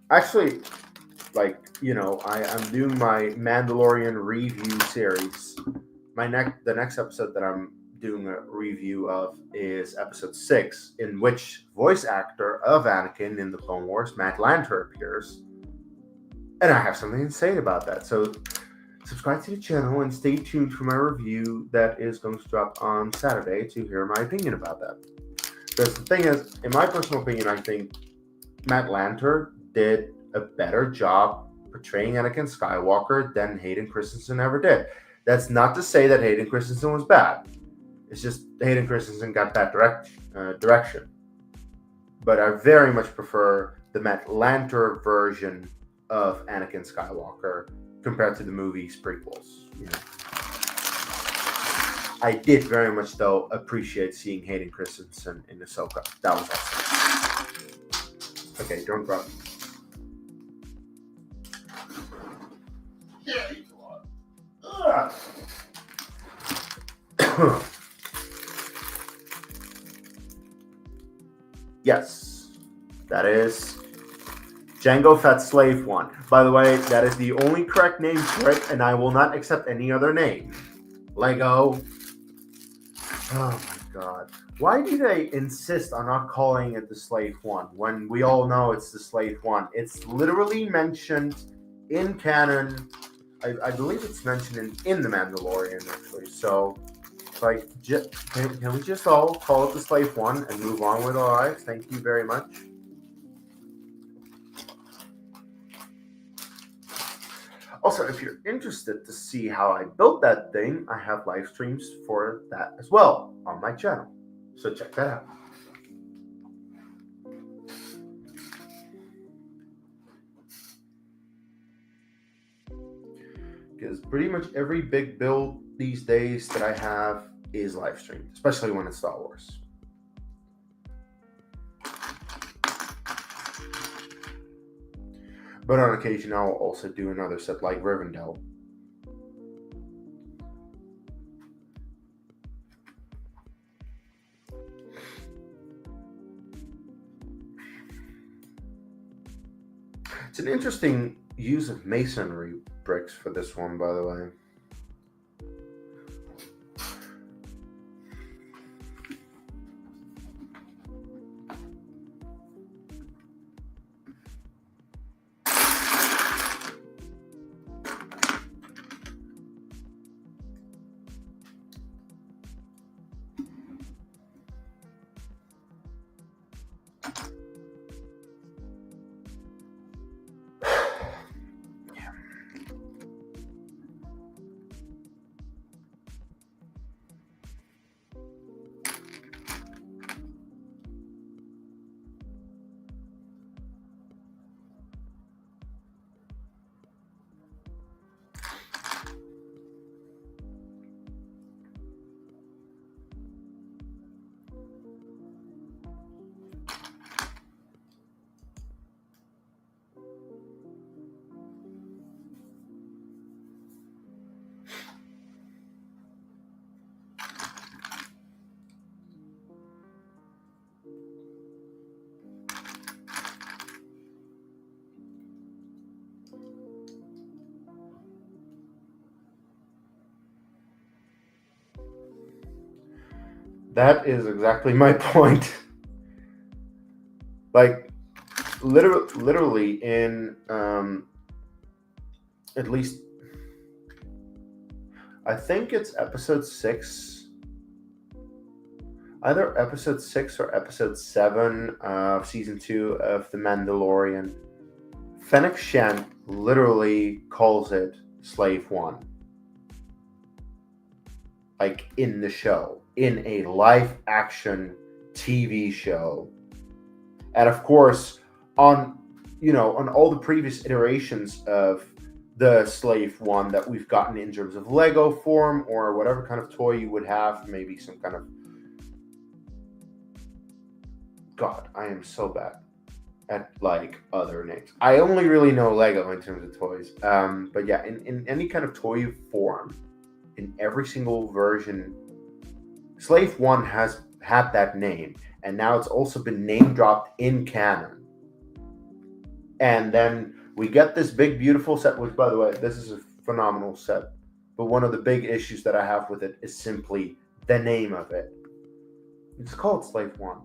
Actually, I'm doing my Mandalorian review series. The next episode that I'm doing a review of is episode 6, in which voice actor of Anakin in the Clone Wars, Matt Lanter, appears. And I have something to say about that. So subscribe to the channel and stay tuned for my review that is going to drop on Saturday to hear my opinion about that. Because the thing is, in my personal opinion, I think Matt Lanter did a better job portraying Anakin Skywalker than Hayden Christensen ever did. That's not to say that Hayden Christensen was bad. It's just Hayden Christensen got that direction. But I very much prefer the Matt Lanter version of Anakin Skywalker compared to the movie's prequels. I did very much, though, appreciate seeing Hayden Christensen in Ahsoka. That was awesome. Okay, don't run. Yeah, you go. Yes, that is Jango Fett Slave 1. By the way, that is the only correct name for it, and I will not accept any other name. Lego. Oh my god. Why do they insist on not calling it the Slave 1 when we all know it's the Slave 1? It's literally mentioned in canon. I believe it's mentioned in The Mandalorian, actually. So, like, can we just all call it the Slave 1 and move on with our lives? Thank you very much. Also, if you're interested to see how I built that thing, I have live streams for that as well on my channel. So check that out. Because pretty much every big build these days that I have is live streamed, especially when it's Star Wars. But on occasion, I'll also do another set like Rivendell. It's an interesting use of masonry bricks for this one, by the way. That is exactly my point. Like, literally in at least, I think it's episode 6, either episode 6 or episode 7 of season 2 of The Mandalorian, Fennec Shand literally calls it Slave 1. Like, in the show, in a live action TV show. And of course, on all the previous iterations of the Slave 1 that we've gotten in terms of Lego form or whatever kind of toy you would have, maybe some kind of... God, I am so bad at, like, other names. I only really know Lego in terms of toys. But yeah, in any kind of toy form, in every single version, Slave 1 has had that name, and now it's also been name dropped in canon. And then we get this big, beautiful set, which, by the way, this is a phenomenal set. But one of the big issues that I have with it is simply the name of it. It's called Slave 1.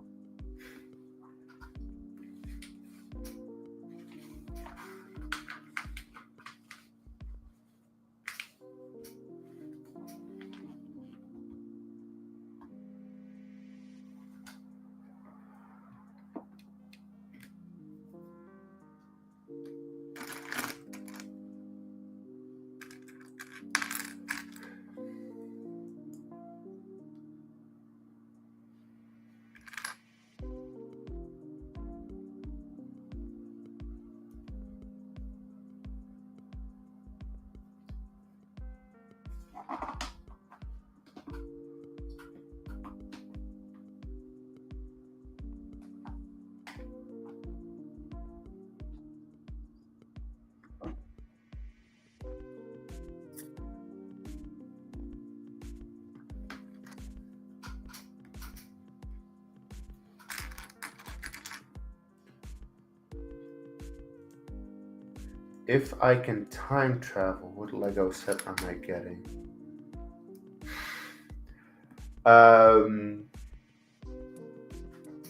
If I can time travel, what Lego set am I getting?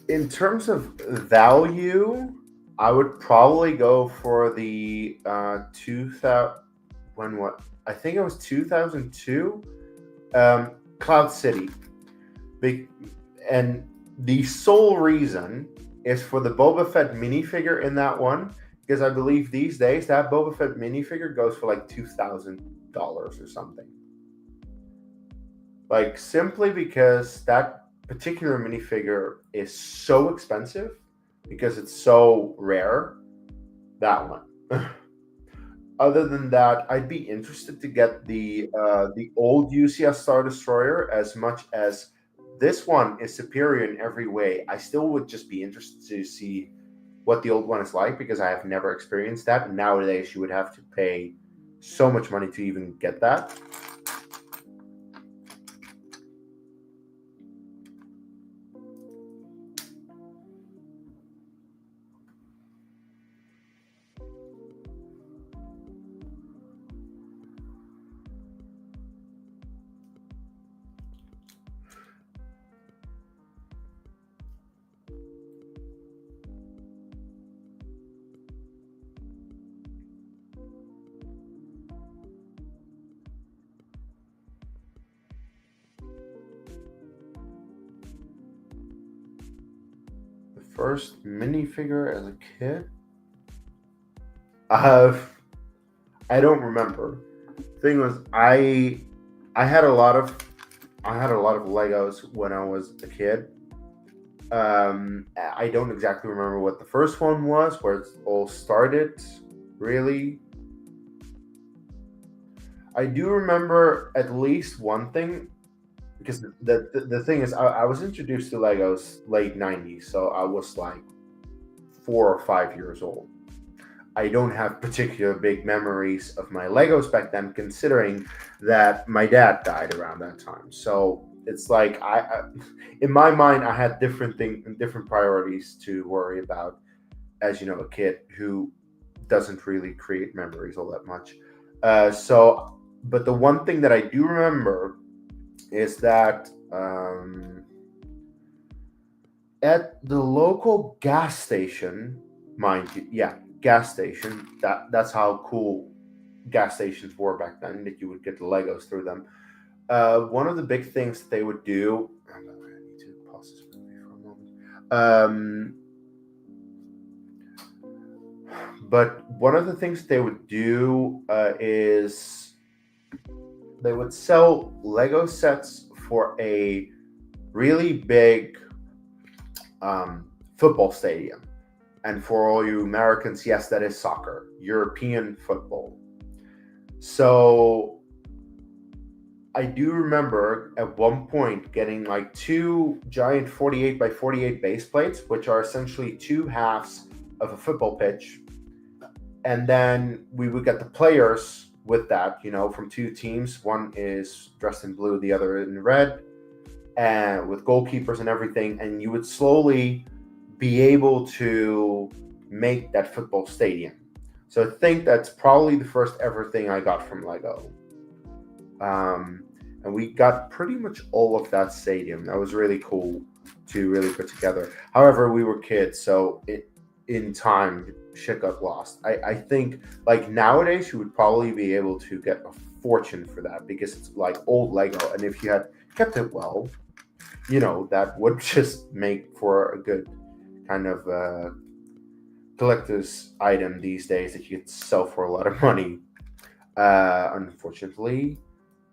In terms of value, I would probably go for the 2000. When what? I think it was 2002. Cloud City. Big, and the sole reason is for the Boba Fett minifigure in that one, because I believe these days that Boba Fett minifigure goes for like $2,000 or something. Like simply because that particular minifigure is so expensive because it's so rare. That one. Other than that, I'd be interested to get the old UCS Star Destroyer. As much as this one is superior in every way, I still would just be interested to see what the old one is like because I have never experienced that. Nowadays, you would have to pay so much money to even get that. The first minifigure as a kid, uh, I don't remember. Thing was, I had a lot of Legos when I was a kid. I don't exactly remember what the first one was, where it all started. Really, I do remember at least one thing because the thing is, I was introduced to Legos late '90s, so I was like 4 or 5 years old. I don't have particular big memories of my Legos back then, considering that my dad died around that time. So it's like in my mind, I had different priorities to worry about. As you know, a kid who doesn't really create memories all that much. But the one thing that I do remember is that at the local gas station, mind you, yeah, gas station. That's how cool gas stations were back then. That you would get the Legos through them. One of the big things that they would do. I need to pause this movie for a moment. But one of the things they would do is they would sell Lego sets for a really big football stadium. And for all you Americans, yes, that is soccer, European football. So I do remember at one point getting like two giant 48 by 48 base plates, which are essentially two halves of a football pitch. And then we would get the players with that, from two teams. One is dressed in blue, the other in red, and with goalkeepers and everything. And you would slowly be able to make that football stadium. So I think that's probably the first ever thing I got from Lego. And we got pretty much all of that stadium. That was really cool to really put together. However, we were kids, so in time, shit got lost. I think like nowadays you would probably be able to get a fortune for that because it's like old Lego, and if you had kept it well, that would just make for a good kind of collector's item these days that you could sell for a lot of money. Unfortunately,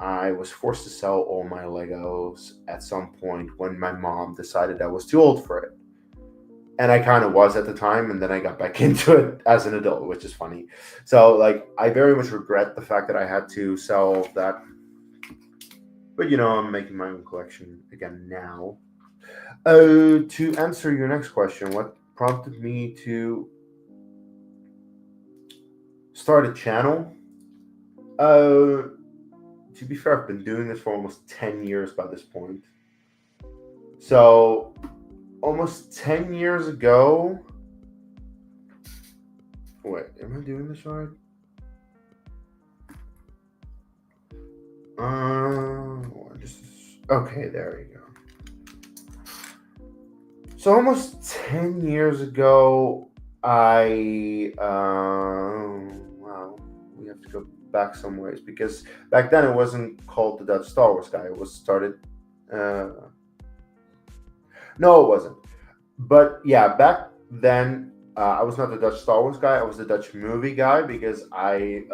I was forced to sell all my Legos at some point when my mom decided I was too old for it. And I kind of was at the time, and then I got back into it as an adult, which is funny. So, like, I very much regret the fact that I had to sell that. But, I'm making my own collection again now. To answer your next question, what prompted me to start a channel? To be fair, I've been doing this for almost 10 years by this point. So, almost 10 years ago. Wait, am I doing this right? Okay, there you go. So almost 10 years ago, well, we have to go back some ways because back then it wasn't called the Dutch Star Wars guy. It was started. Uh, no, it wasn't. But yeah, back then I was not the Dutch Star Wars guy. I was the Dutch movie guy because I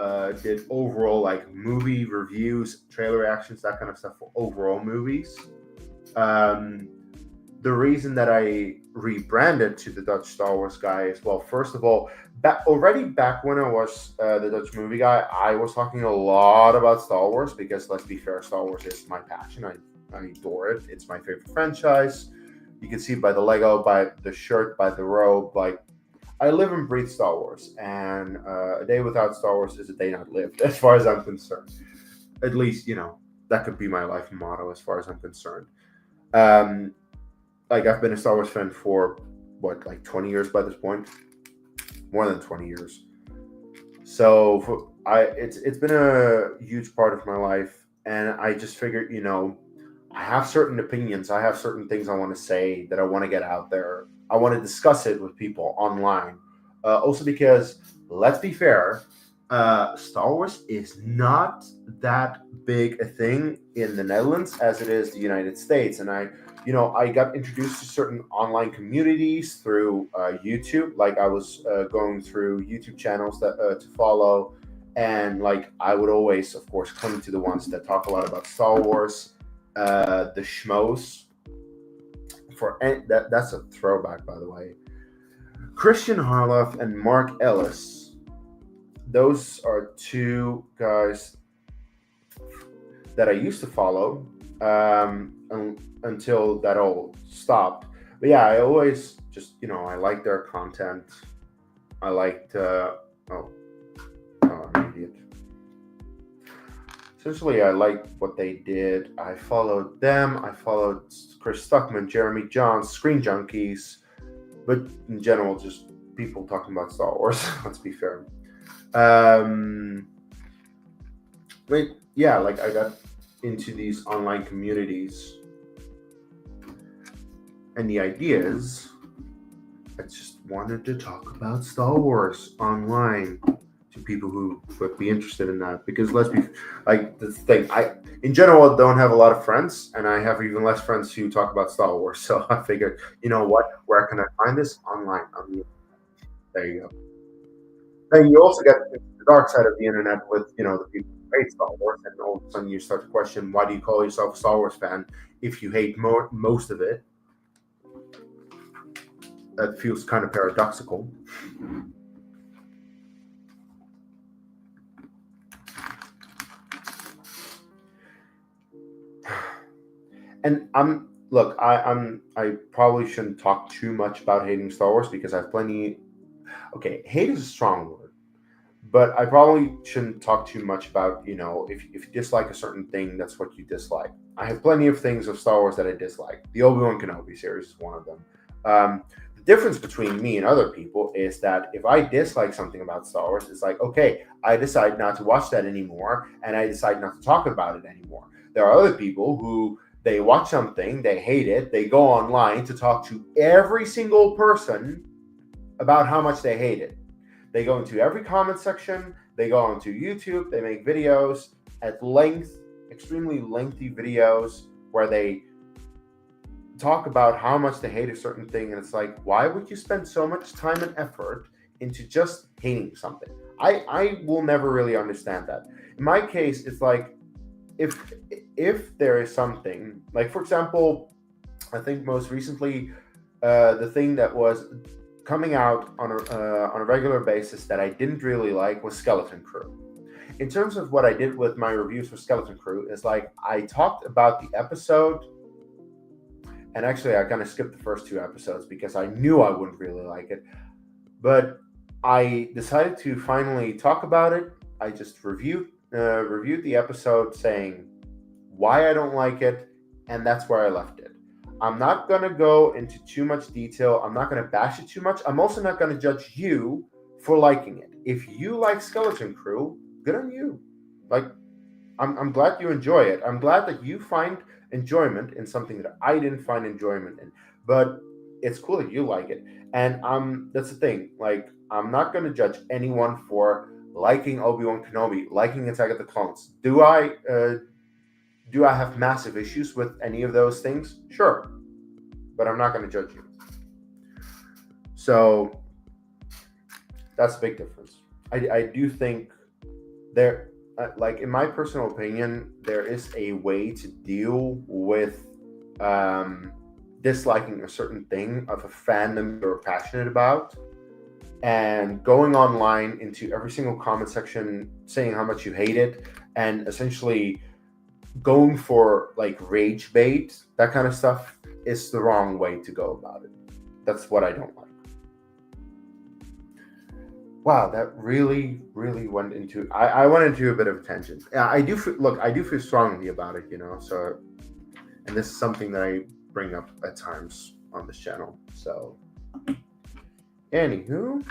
did overall like movie reviews, trailer reactions, that kind of stuff for overall movies. Um, the reason that I rebranded to the Dutch Star Wars guy is, well, first of all, back when I was the Dutch movie guy, I was talking a lot about Star Wars because let's be fair, Star Wars is my passion. I adore it. It's my favorite franchise. You can see by the Lego, by the shirt, by the robe. Like I live and breathe Star Wars, and a day without Star Wars is a day not lived, as far as I'm concerned. At least that could be my life motto, as far as I'm concerned. Um, like I've been a Star Wars fan for what, like 20 years by this point, more than 20 years. So it's been a huge part of my life, and I just figured, I have certain opinions, I have certain things I want to say that I want to get out there. I want to discuss it with people online. Also because let's be fair, Star Wars is not that big a thing in the Netherlands as it is the United States, and I got introduced to certain online communities through YouTube. Like I was going through YouTube channels that to follow, and like I would always, of course, come to the ones that talk a lot about Star Wars, the schmoes. That's a throwback, by the way. Christian Harloff and Mark Ellis. Those are two guys that I used to follow until that all stopped. But yeah, I always just, I like their content. I liked, I'm an idiot. Essentially, I liked what they did. I followed them. I followed Chris Stuckman, Jeremy Johns, Screen Junkies, but in general, just people talking about Star Wars. Let's be fair. But yeah, like I got into these online communities, and the idea is I just wanted to talk about Star Wars online to people who would be interested in that. Because let's be like the thing, I in general don't have a lot of friends, and I have even less friends who talk about Star Wars. So I figured, you know what? Where can I find this? Online. There you go. Then you also get the dark side of the internet with the people who hate Star Wars, and all of a sudden you start to question, why do you call yourself a Star Wars fan if you hate most of it? That feels kind of paradoxical. And I probably shouldn't talk too much about hating Star Wars because I have plenty. Okay, hate is a strong word, but I probably shouldn't talk too much about, if you dislike a certain thing, that's what you dislike. I have plenty of things of Star Wars that I dislike. The Obi-Wan Kenobi series is one of them. The difference between me and other people is that if I dislike something about Star Wars, it's like, okay, I decide not to watch that anymore, and I decide not to talk about it anymore. There are other people who they watch something, they hate it, they go online to talk to every single person about how much they hate it. They go into every comment section, they go onto YouTube, they make videos at length, extremely lengthy videos where they talk about how much they hate a certain thing. And it's like, why would you spend so much time and effort into just hating something? I will never really understand that. In my case, it's like, if there is something, like for example, I think most recently, the thing that was coming out on a regular basis that I didn't really like was Skeleton Crew. In terms of what I did with my reviews for Skeleton Crew, is like I talked about the episode, and actually I kind of skipped the first two episodes because I knew I wouldn't really like it. But I decided to finally talk about it. I just reviewed the episode, saying why I don't like it, and that's where I left it. I'm not going to go into too much detail. I'm not going to bash it too much. I'm also not going to judge you for liking it. If you like Skeleton Crew, good on you. Like, I'm glad you enjoy it. I'm glad that you find enjoyment in something that I didn't find enjoyment in. But it's cool that you like it. And that's the thing. Like, I'm not gonna judge anyone for liking Obi-Wan Kenobi, liking Attack of the Clones. Do I have massive issues with any of those things? Sure. But I'm not gonna judge you. So that's a big difference. I do think there, like in my personal opinion, there is a way to deal with um, disliking a certain thing of a fandom you're passionate about, and going online into every single comment section saying how much you hate it, and essentially going for like rage bait, that kind of stuff is the wrong way to go about it. That's what I don't like. Wow, that really, really went into. I went into a bit of a tangent. Yeah, I do look. I do feel strongly about it, you know. So, and this is something that I bring up at times on this channel. So, anywho,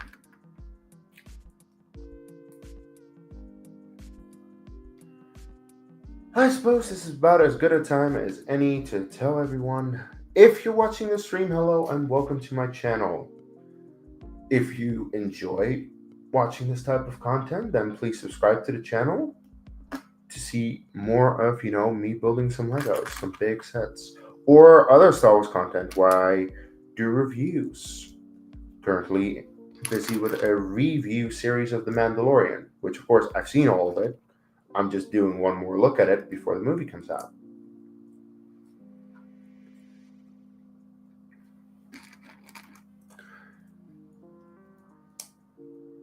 I suppose this is about as good a time as any to tell everyone, if you're watching the stream, hello and welcome to my channel. If you enjoy watching this type of content, then please subscribe to the channel to see more of, you know, me building some Legos, some big sets, or other Star Wars content where I do reviews. Currently busy with a review series of The Mandalorian, which of course I've seen all of it. I'm just doing one more look at it before the movie comes out.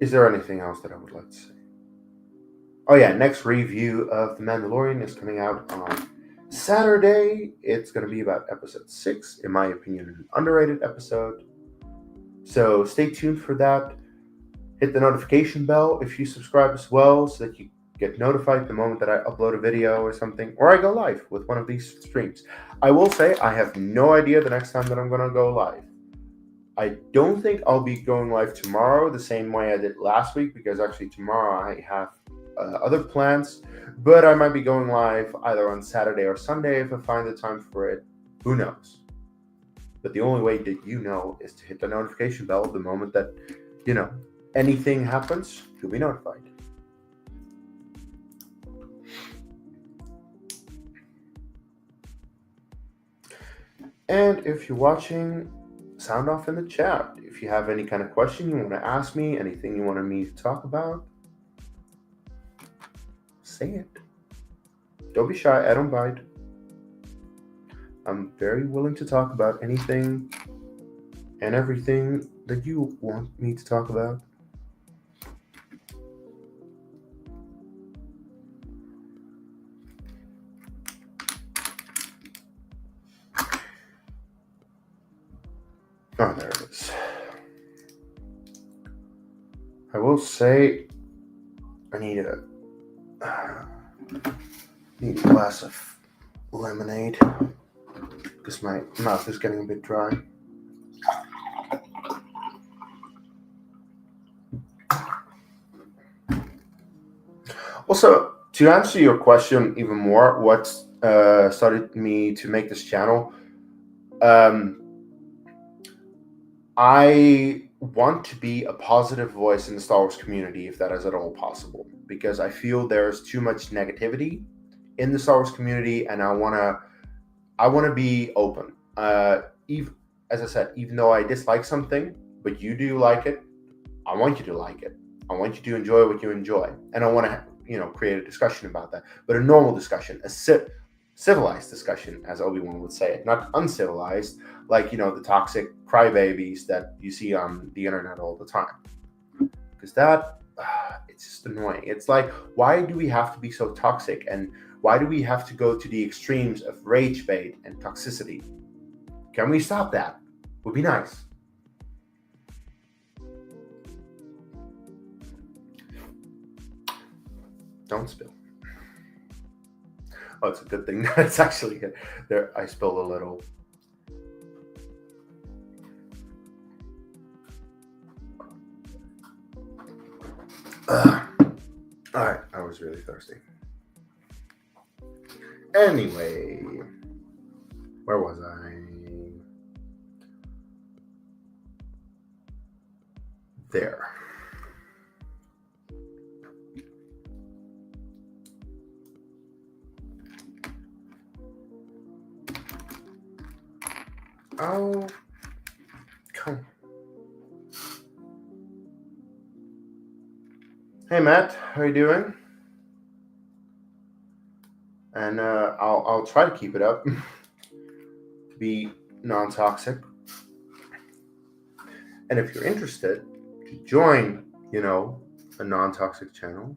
Is there anything else that I would like to say? Oh yeah, next review of The Mandalorian is coming out on Saturday. It's going to be about episode 6, in my opinion, an underrated episode. So stay tuned for that. Hit the notification bell if you subscribe as well, so that you get notified the moment that I upload a video or something, or I go live with one of these streams. I will say I have no idea the next time that I'm going to go live. I don't think I'll be going live tomorrow the same way I did last week, because actually tomorrow I have other plans, but I might be going live either on Saturday or Sunday if I find the time for it. Who knows? But the only way that you know is to hit the notification bell the moment that, you know, anything happens, you'll be notified. And if you're watching, sound off in the chat. If you have any kind of question you want to ask me, anything you wanted me to talk about, say it. Don't be shy. I don't bite. I'm very willing to talk about anything and everything that you want me to talk about. Oh, there it is. I will say I need a glass of lemonade because my mouth is getting a bit dry. Also, to answer your question even more, what started me to make this channel, I want to be a positive voice in the Star Wars community, if that is at all possible, because I feel there's too much negativity in the Star Wars community, and I want to be open. As I said, even though I dislike something, but you do like it, I want you to like it. I want you to enjoy what you enjoy, and I want to, you know, create a discussion about that. But a normal discussion, a civilized discussion, as Obi-Wan would say it, not uncivilized, like, you know, the toxic crybabies that you see on the internet all the time. Because that, it's just annoying. It's like, why do we have to be so toxic, and why do we have to go to the extremes of rage bait and toxicity? Can we stop that? Would be nice. Don't spill. Oh, it's a good thing that it's actually good. There, I spilled a little. All right, I was really thirsty. Anyway, where was I? There. Oh, come. Hey Matt, how you doing? And I'll try to keep it up to be non-toxic. And if you're interested to join, a non-toxic channel,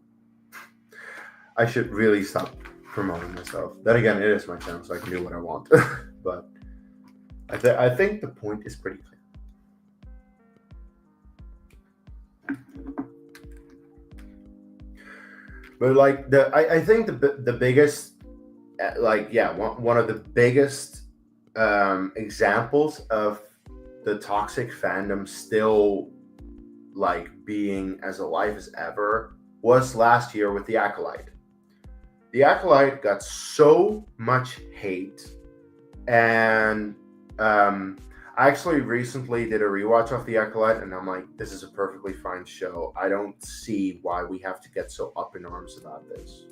I should really stop promoting myself. Then again, it is my channel, so I can do what I want. But I think the point is pretty clear. But like I think the biggest, one of the biggest examples of the toxic fandom still like being as alive as ever was last year with the Acolyte. The Acolyte got so much hate, and I actually recently did a rewatch of The Acolyte, and I'm like, this is a perfectly fine show. I don't see why we have to get so up in arms about this.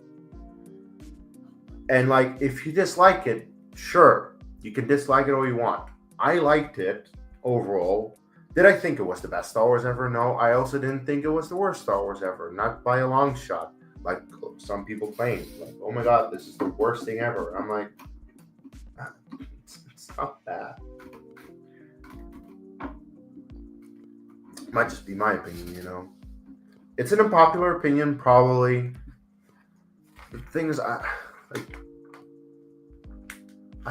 And like, if you dislike it, sure, you can dislike it all you want. I liked it overall. Did I think it was the best Star Wars ever? No. I also didn't think it was the worst Star Wars ever, not by a long shot. Like some people claim, like, oh my god, this is the worst thing ever. I'm like, it's not bad. Might just be my opinion, It's an unpopular opinion, probably. The thing is, I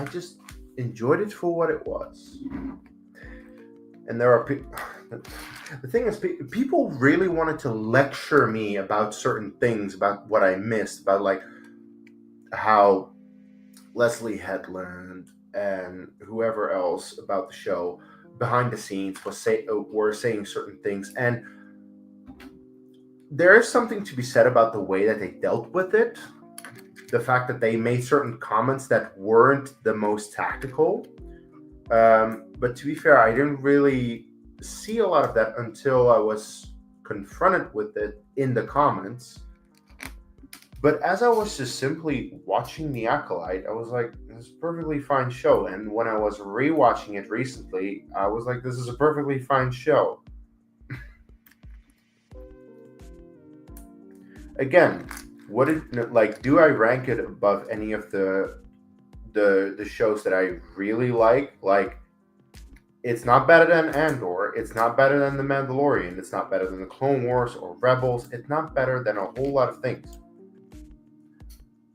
just enjoyed it for what it was. And there are people. The thing is, people really wanted to lecture me about certain things, about what I missed, about like how Leslie Headland and whoever else about the show behind the scenes were saying certain things, and there is something to be said about the way that they dealt with it. The fact that they made certain comments that weren't the most tactical. But to be fair, I didn't really see a lot of that until I was confronted with it in the comments. But as I was just simply watching The Acolyte, I was like, this is a perfectly fine show. And when I was rewatching it recently, I was like, this is a perfectly fine show. Again, do I rank it above any of the shows that I really like? Like, it's not better than Andor. It's not better than The Mandalorian. It's not better than The Clone Wars or Rebels. It's not better than a whole lot of things.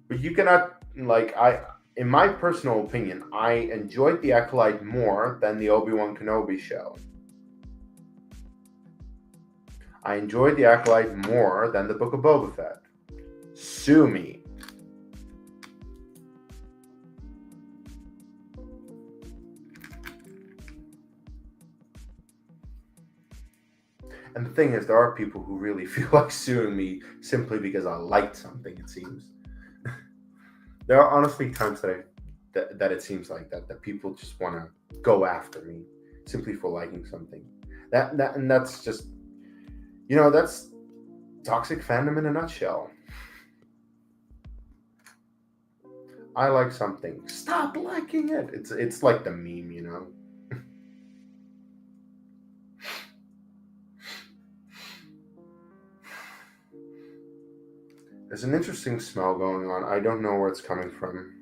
But you cannot, in my personal opinion, I enjoyed The Acolyte more than the Obi-Wan Kenobi show. I enjoyed The Acolyte more than the Book of Boba Fett. Sue me. And the thing is, there are people who really feel like suing me simply because I liked something, it seems. There are honestly times that it seems like that people just want to go after me simply for liking something. And that's just, that's toxic fandom in a nutshell. I like something. Stop liking it. It's like the meme, There's an interesting smell going on. I don't know where it's coming from.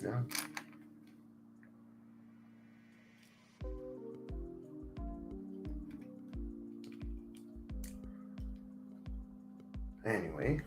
Yeah. Anyway.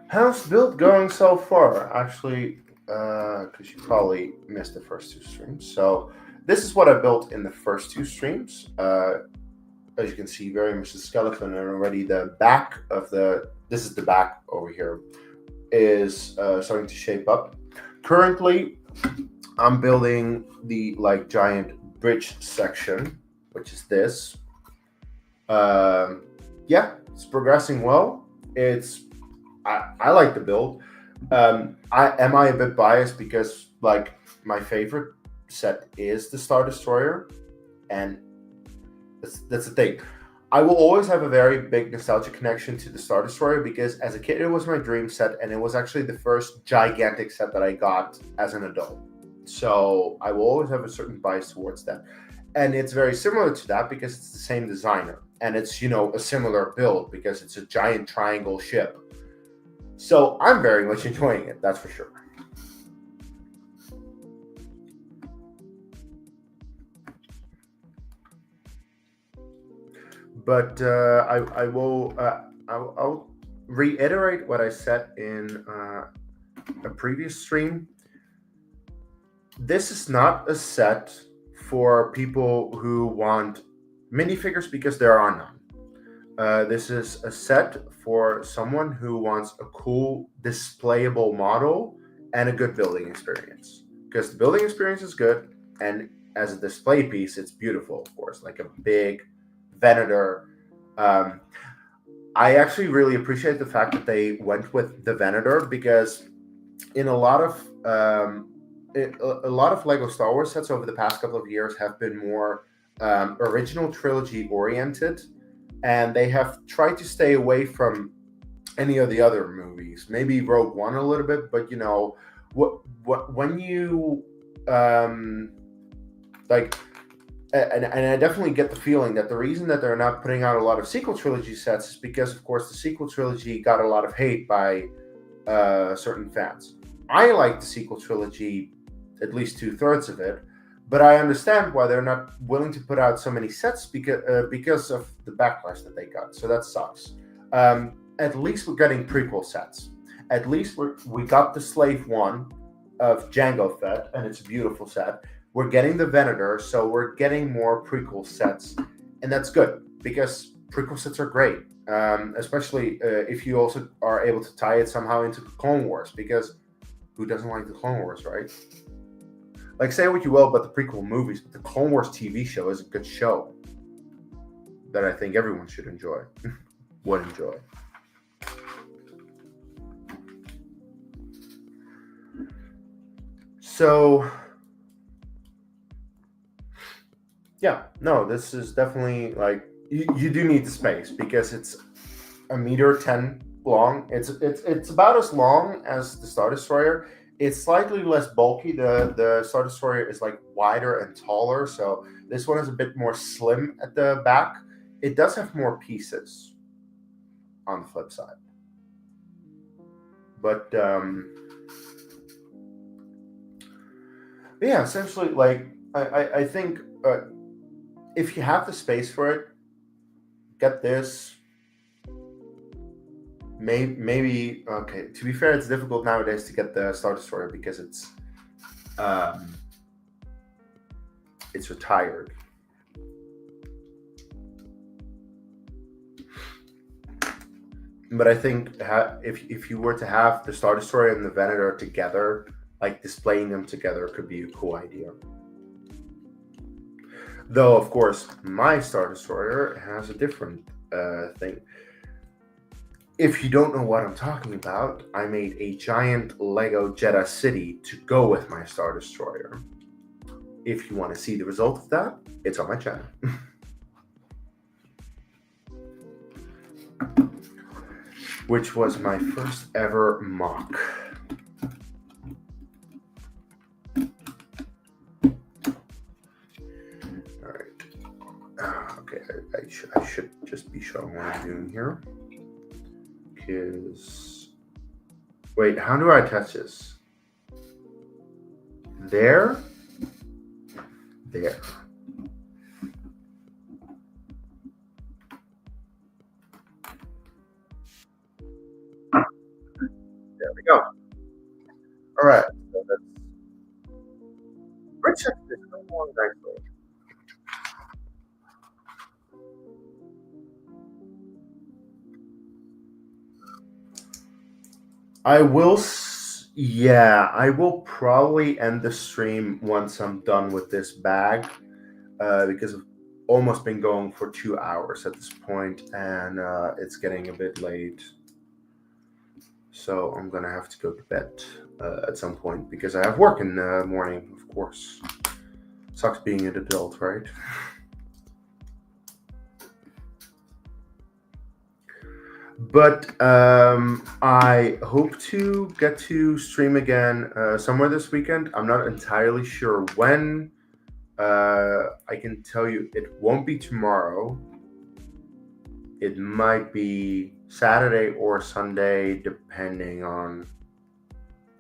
How's build going so far? Actually, because you probably missed the first two streams. So this is what I built in the first two streams. As you can see, very much the skeleton, and already the back of this is the back over here, is starting to shape up. Currently, I'm building the giant bridge section, which is this. Yeah, it's progressing well. I like the build. I a bit biased because my favorite set is the Star Destroyer, and that's the thing. I will always have a very big nostalgia connection to the Star Destroyer because as a kid it was my dream set, and it was actually the first gigantic set that I got as an adult. So I will always have a certain bias towards that. And it's very similar to that because it's the same designer, and it's a similar build because it's a giant triangle ship. So I'm very much enjoying it, that's for sure. But I'll reiterate what I said in a previous stream. This is not a set for people who want minifigures because there are none. This is a set for someone who wants a cool displayable model and a good building experience. Because the building experience is good, and as a display piece, it's beautiful, of course, like a big Venator. I actually really appreciate the fact that they went with the Venator because in a lot of Lego Star Wars sets over the past couple of years have been more original trilogy oriented, and they have tried to stay away from any of the other movies. Maybe Rogue One a little bit, but when you and I definitely get the feeling that the reason that they're not putting out a lot of sequel trilogy sets is because, of course, the sequel trilogy got a lot of hate by certain fans. I like the sequel trilogy, at least 2/3 of it, but I understand why they're not willing to put out so many sets because of the backlash that they got. So that sucks. At least we're getting prequel sets. At least we got the Slave One of Jango Fett, and it's a beautiful set. We're getting the Venator, so we're getting more prequel sets, and that's good because prequel sets are great, especially if you also are able to tie it somehow into Clone Wars, because who doesn't like the Clone Wars, right? Like, say what you will about the prequel movies, but the Clone Wars TV show is a good show that I think everyone should enjoy, would enjoy. So, yeah, no, this is definitely you do need the space because it's 1.10 meters long. It's about as long as the Star Destroyer. It's slightly less bulky. The Star Destroyer is wider and taller, so this one is a bit more slim at the back. It does have more pieces on the flip side, but yeah, essentially, I think if you have the space for it, get this. Maybe okay. To be fair, it's difficult nowadays to get the Star Destroyer because it's retired. But I think if you were to have the Star Destroyer and the Venator together, displaying them together could be a cool idea. Though, of course, my Star Destroyer has a different thing. If you don't know what I'm talking about, I made a giant Lego Jeddah City to go with my Star Destroyer. If you want to see the result of that, it's on my channel. Which was my first ever mock. Okay, I should just be showing what I'm doing here. Because, wait, how do I touch this? There. There. There we go. All right. So that's Richard is no more nicely. I will, yeah, I will probably end the stream once I'm done with this bag, because I've almost been going for 2 hours at this point, and it's getting a bit late. So I'm gonna have to go to bed at some point because I have work in the morning, of course. Sucks being an adult, right? But I hope to get to stream again somewhere this weekend. I'm not entirely sure when. I can tell you it won't be tomorrow. It might be Saturday or Sunday, depending on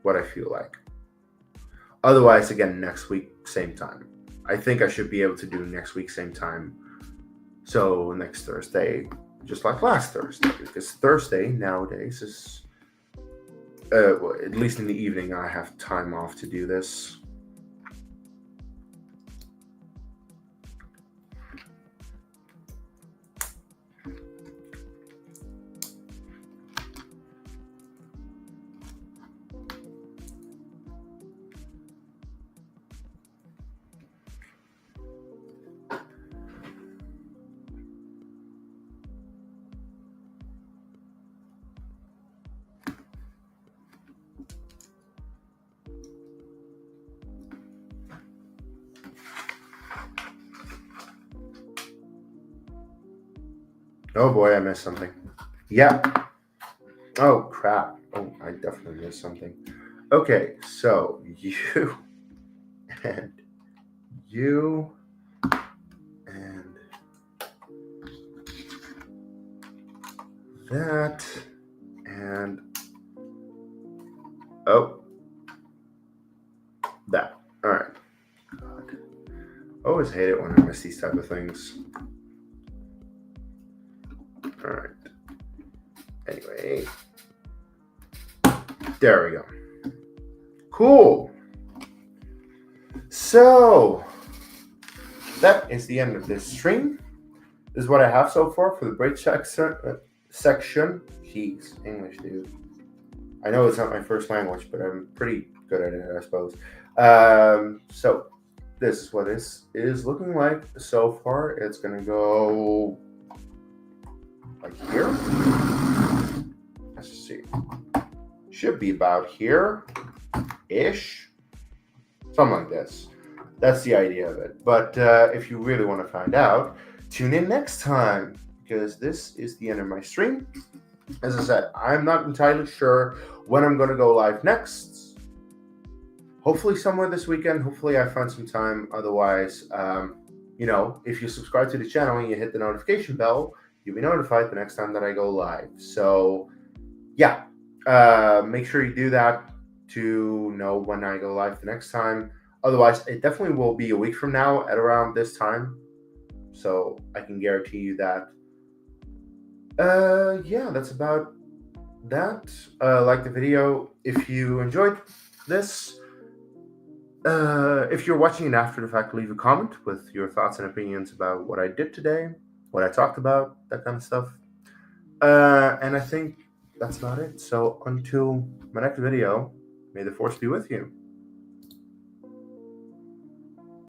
what I feel like. Otherwise, again, next week, same time. I think I should be able to do next week, same time. So next Thursday, just like last Thursday, because Thursday nowadays is, well, at least in the evening, I have time off to do this. Oh boy, I missed something. Yeah. Oh crap. Oh, I definitely missed something. Okay, so you and you and that and oh, that. All right. God. I always hate it when I miss these type of things. All right. Anyway, there we go. Cool. So that is the end of this stream. This is what I have so far for the break section. Jeez, English, dude. I know it's not my first language, but I'm pretty good at it, I suppose. So this is what this is looking like so far. It's gonna go like here. Let's see. Should be about here-ish. Something like this. That's the idea of it. But if you really want to find out, tune in next time, because this is the end of my stream. As I said, I'm not entirely sure when I'm going to go live next. Hopefully somewhere this weekend. Hopefully I find some time. Otherwise, if you subscribe to the channel and you hit the notification bell, you'll be notified the next time that I go live. So, yeah, make sure you do that to know when I go live the next time. Otherwise, it definitely will be a week from now at around this time. So I can guarantee you that. Yeah, that's about that. Like the video if you enjoyed this. If you're watching it after the fact, leave a comment with your thoughts and opinions about what I did today, what I talked about, that kind of stuff. And I think that's about it. So until my next video, may the force be with you.